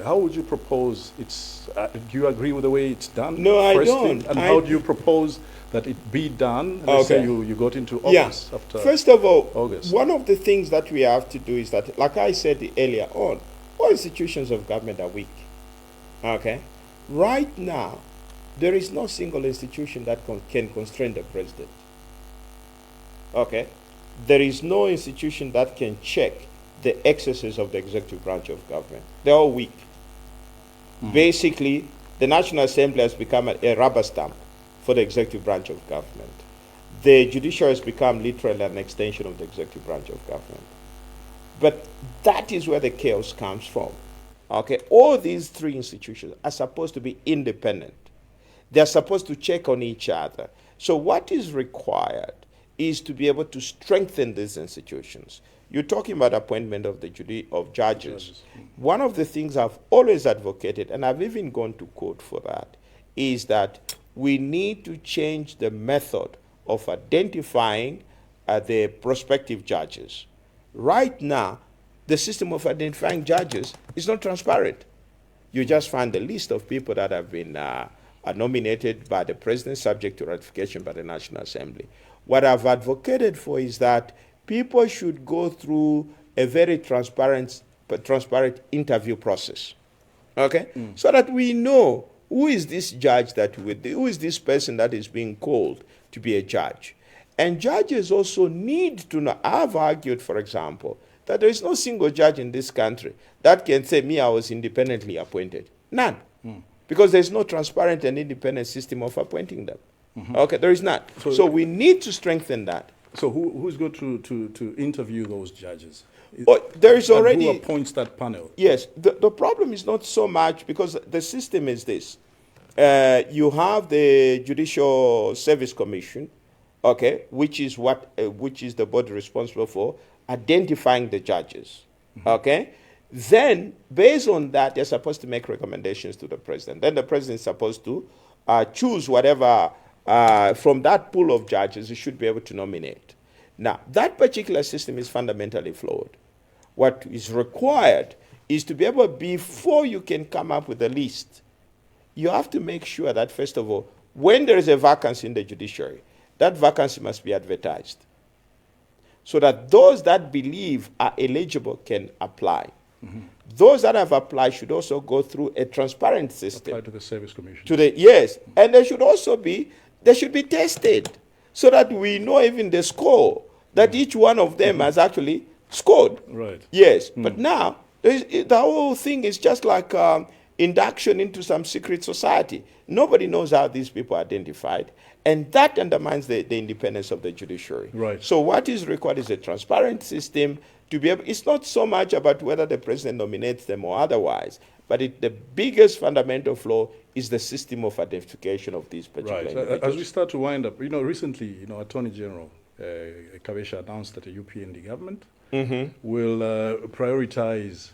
How would you propose it's? Do you agree with the way it's done? No, I First don't. thing, and how do you propose that it be done? Let's say you got into office after. First of all, August. one of the things that we have to do is that, like I said earlier on, all institutions of government are weak. Okay? Right now, there is no single institution that can constrain the president. Okay? There is no institution that can check the excesses of the executive branch of government. They're all weak. Basically, the National Assembly has become a rubber stamp for the executive branch of government. The judiciary has become literally an extension of the executive branch of government. But that is where the chaos comes from. Okay, all these three institutions are supposed to be independent. They're supposed to check on each other. So what is required is to be able to strengthen these institutions. You're talking about appointment of judges. One of the things I've always advocated, and I've even gone to court for that, is that we need to change the method of identifying the prospective judges. Right now, the system of identifying judges is not transparent. You just find the list of people that have been nominated by the president, subject to ratification by the National Assembly. What I've advocated for is that people should go through a very transparent interview process, okay? So that we know who is this judge who is this person that is being called to be a judge. And judges also need to know. I've argued, for example, that there is no single judge in this country that can say, me, I was independently appointed. None. Because there's no transparent and independent system of appointing them. Okay, there is not. So we need to strengthen that. So who's going to interview those judges? There is already. Who appoints that panel? Yes, the problem is not so much because the system is this. You have the Judicial Service Commission, okay, which is the body responsible for identifying the judges, okay? Then, based on that, they're supposed to make recommendations to the president. Then the president is supposed to choose whatever from that pool of judges he should be able to nominate. Now, that particular system is fundamentally flawed. What is required is to be able, before you can come up with a list, you have to make sure that, first of all, when there is a vacancy in the judiciary, that vacancy must be advertised so that those that believe are eligible can apply. Those that have applied should also go through a transparent system. Apply to the Service Commission. Yes, and they should be tested so that we know even the score that each one of them has actually scored. Right. Yes, but now the whole thing is just like induction into some secret society. Nobody knows how these people are identified, and that undermines the independence of the judiciary. Right. So what is required is a transparent system to be able. It's not so much about whether the president nominates them or otherwise, but the biggest fundamental flaw is the system of identification of these particular individuals. As we start to wind up, recently, Attorney General Kabesha announced that the UPND government will prioritize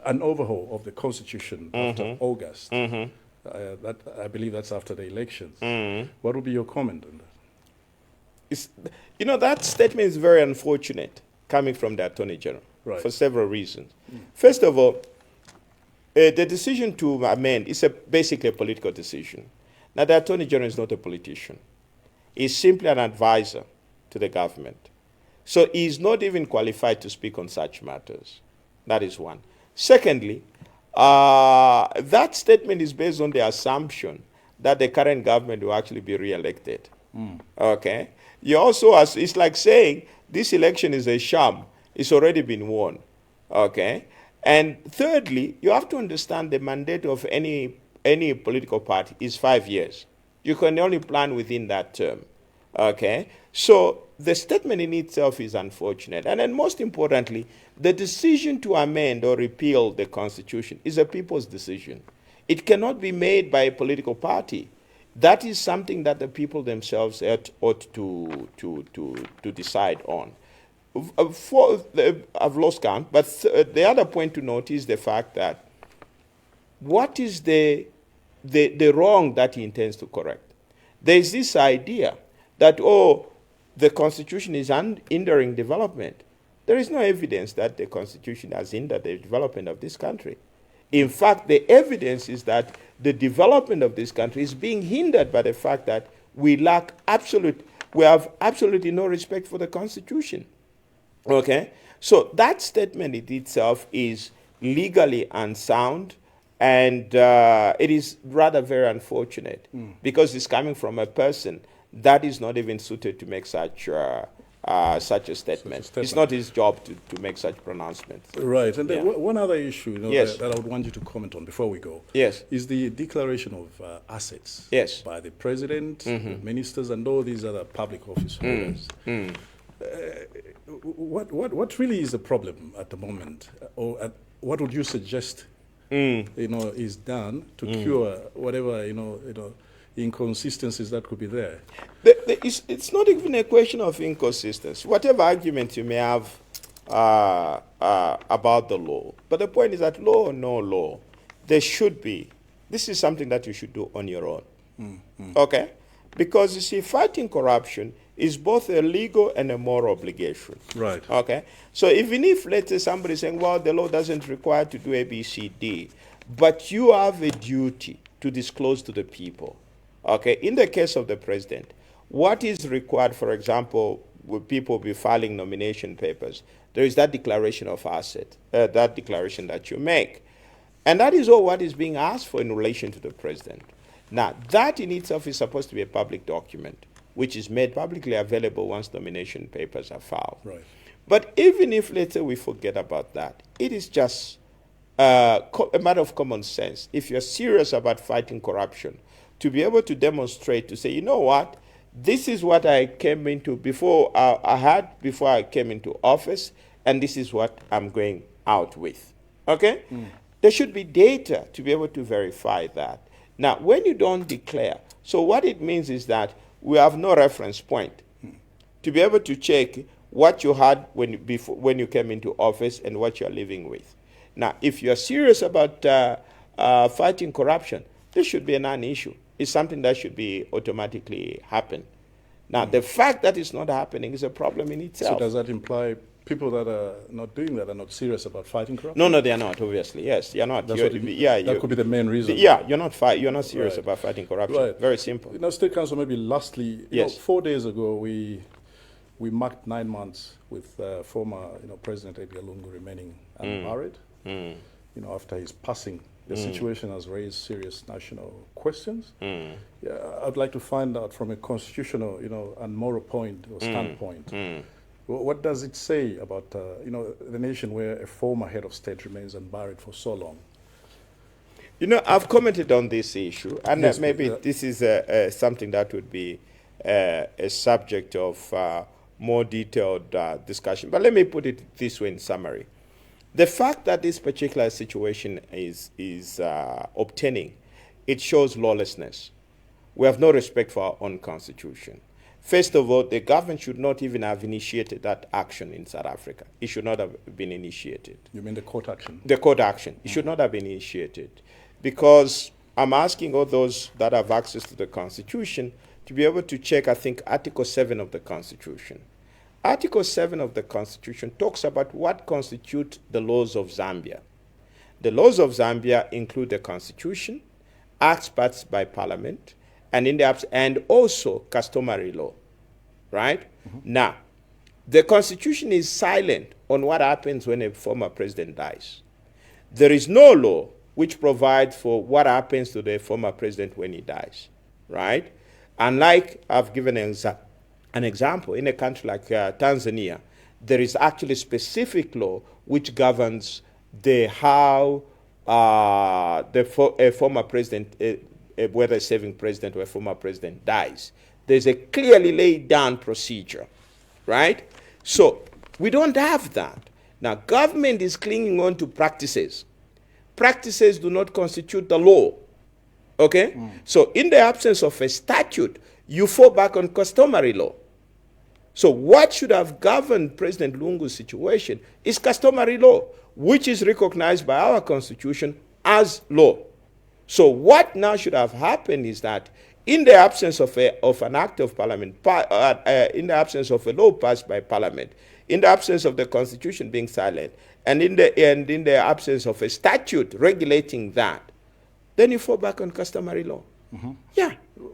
an overhaul of the Constitution after August. That I believe that's after the elections. What would be your comment on that? That statement is very unfortunate coming from the Attorney General for several reasons. First of all, the decision to amend is basically a political decision. Now, the Attorney General is not a politician. He's simply an advisor to the government. So he's not even qualified to speak on such matters. That is one. Secondly, that statement is based on the assumption that the current government will actually be re-elected. Okay? You also, it's like saying this election is a sham. It's already been won. Okay? And thirdly, you have to understand the mandate of any political party is 5 years. You can only plan within that term. Okay? So the statement in itself is unfortunate. And then most importantly, the decision to amend or repeal the Constitution is a people's decision. It cannot be made by a political party. That is something that the people themselves ought to decide on. I've lost count, but the other point to note is the fact that what is the wrong that he intends to correct? There is this idea that, the Constitution is hindering development. There is no evidence that the Constitution has hindered the development of this country. In fact, the evidence is that the development of this country is being hindered by the fact that we have absolutely no respect for the Constitution. Okay? So that statement in itself is legally unsound, and it is rather very unfortunate because it's coming from a person that is not even suited to make such a statement. It's not his job to make such pronouncements. Right. And then one other issue Yes. that I would want you to comment on before we go Yes. is the declaration of assets Yes. by the president, the ministers, and all these other public office holders. What really is the problem at the moment, or what would you suggest is done to cure whatever inconsistencies that could be there? It's not even a question of inconsistency. Whatever argument you may have about the law, but the point is that law or no law, there should be. This is something that you should do on your own. Okay? Because you see, fighting corruption is both a legal and a moral obligation. Right. Okay? So even if, let's say, somebody is saying, well, the law doesn't require to do A, B, C, D, but you have a duty to disclose to the people. Okay? In the case of the president, what is required, for example, will people be filing nomination papers? There is that declaration of asset, that declaration that you make. And that is all what is being asked for in relation to the president. Now, that in itself is supposed to be a public document, which is made publicly available once nomination papers are filed. Right. But even if, let's say, we forget about that, it is just a matter of common sense. If you're serious about fighting corruption, to be able to demonstrate, to say, you know what, this is what I came into before I came into office, and this is what I'm going out with. Okay? There should be data to be able to verify that. Now, when you don't declare, so what it means is that we have no reference point to be able to check what you had when you came into office and what you're living with. Now, if you're serious about fighting corruption, this should be a non-issue. It's something that should be automatically happen. Now, the fact that it's not happening is a problem in itself. So does that imply people that are not doing that are not serious about fighting corruption? No, they are not, obviously. Yes, you're not. That could be the main reason. Yeah, you're not serious about fighting corruption. Right. Very simple. State Council, maybe lastly, Yes. 4 days ago, we marked 9 months with former President Edgar Lungu remaining unmarried. After his passing, the situation has raised serious national questions. I'd like to find out from a constitutional and moral point or standpoint, What does it say about the nation where a former head of state remains unburied for so long? I've commented on this issue, and Yes, maybe but, this is something that would be a subject of more detailed discussion. But let me put it this way in summary. The fact that this particular situation is obtaining, it shows lawlessness. We have no respect for our own constitution. First of all, the government should not even have initiated that action in South Africa. It should not have been initiated. You mean the court action? The court action. It should not have been initiated. Because I'm asking all those that have access to the Constitution to be able to check, I think, Article 7 of the Constitution. Article 7 of the Constitution talks about what constitutes the laws of Zambia. The laws of Zambia include the Constitution, acts passed by Parliament, and also customary law, right? Now, the Constitution is silent on what happens when a former president dies. There is no law which provides for what happens to the former president when he dies, right? Unlike, I've given an example, in a country like Tanzania, there is actually specific law which governs how a former president, whether a serving president or a former president dies. There's a clearly laid down procedure, right? So we don't have that. Now, government is clinging on to practices. Practices do not constitute the law, okay? So in the absence of a statute, you fall back on customary law. So what should have governed President Lungu's situation is customary law, which is recognized by our constitution as law. So what now should have happened is that in the absence of an act of parliament, in the absence of a law passed by parliament, in the absence of the constitution being silent, and in the absence of a statute regulating that, then you fall back on customary law. Yeah,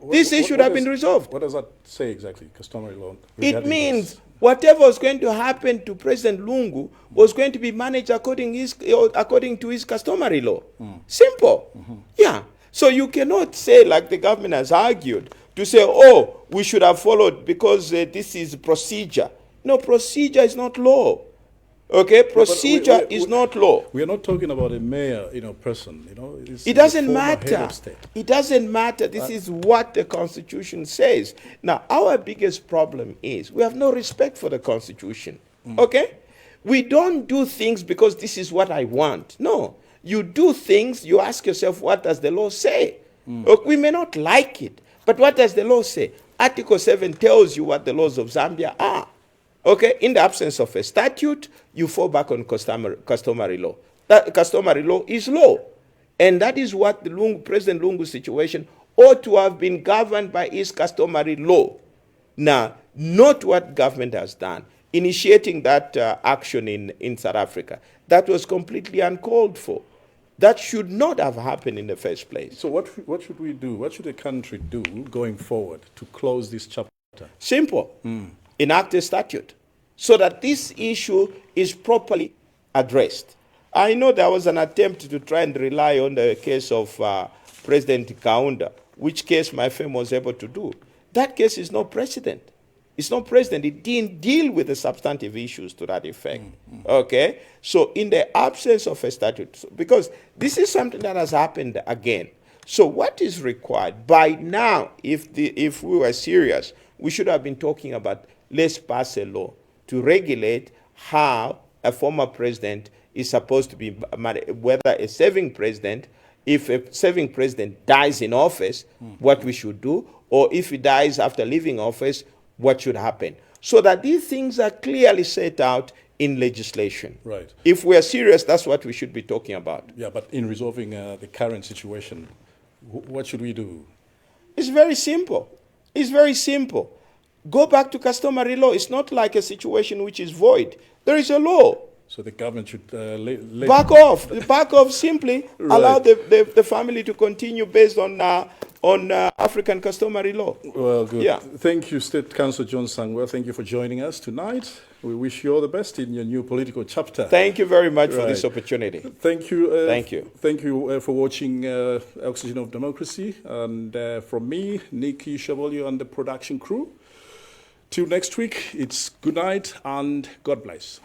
this issue should have been resolved. What does that say exactly, customary law? It means whatever was going to happen to President Lungu was going to be managed according to his customary law. Simple. Yeah. So you cannot say, like the government has argued, to say, oh, we should have followed because this is procedure. No, procedure is not law. Okay, procedure is not law. We are not talking about a mayor, person. It doesn't matter. It doesn't matter. This is what the Constitution says. Now, our biggest problem is we have no respect for the Constitution. Okay, we don't do things because this is what I want. No, you do things. You ask yourself, what does the law say? We may not like it, but what does the law say? Article 7 tells you what the laws of Zambia are. Okay, in the absence of a statute, you fall back on customary law. That customary law is law. And that is what the President Lungu's situation ought to have been governed by his customary law. Now, not what government has done. Initiating that action in South Africa, that was completely uncalled for. That should not have happened in the first place. So what should we do? What should the country do going forward to close this chapter? Simple. Enact a statute so that this issue is properly addressed. I know there was an attempt to try and rely on the case of President Kaunda, which case my firm was able to do. That case is not precedent. It's not precedent. It didn't deal with the substantive issues to that effect. Okay? So in the absence of a statute, because this is something that has happened again. So what is required? By now, if we were serious, we should have been talking about let's pass a law to regulate how a former president is supposed to be, whether a serving president, if a serving president dies in office, what we should do, or if he dies after leaving office, what should happen. So that these things are clearly set out in legislation. Right. If we are serious, that's what we should be talking about. Yeah, but in resolving the current situation, what should we do? It's very simple. It's very simple. Go back to customary law. It's not like a situation which is void. There is a law. So the government should back off. Back off simply. Right. Allow the family to continue based on African customary law. Well, good. Yeah. Thank you, State Counsel John Sangwa. Thank you for joining us tonight. We wish you all the best in your new political chapter. Thank you very much for this opportunity. Thank you. Thank you. Thank you for watching Oxygen of Democracy. And from me, Nikki Shavolio, and the production crew. Till next week, it's good night and God bless.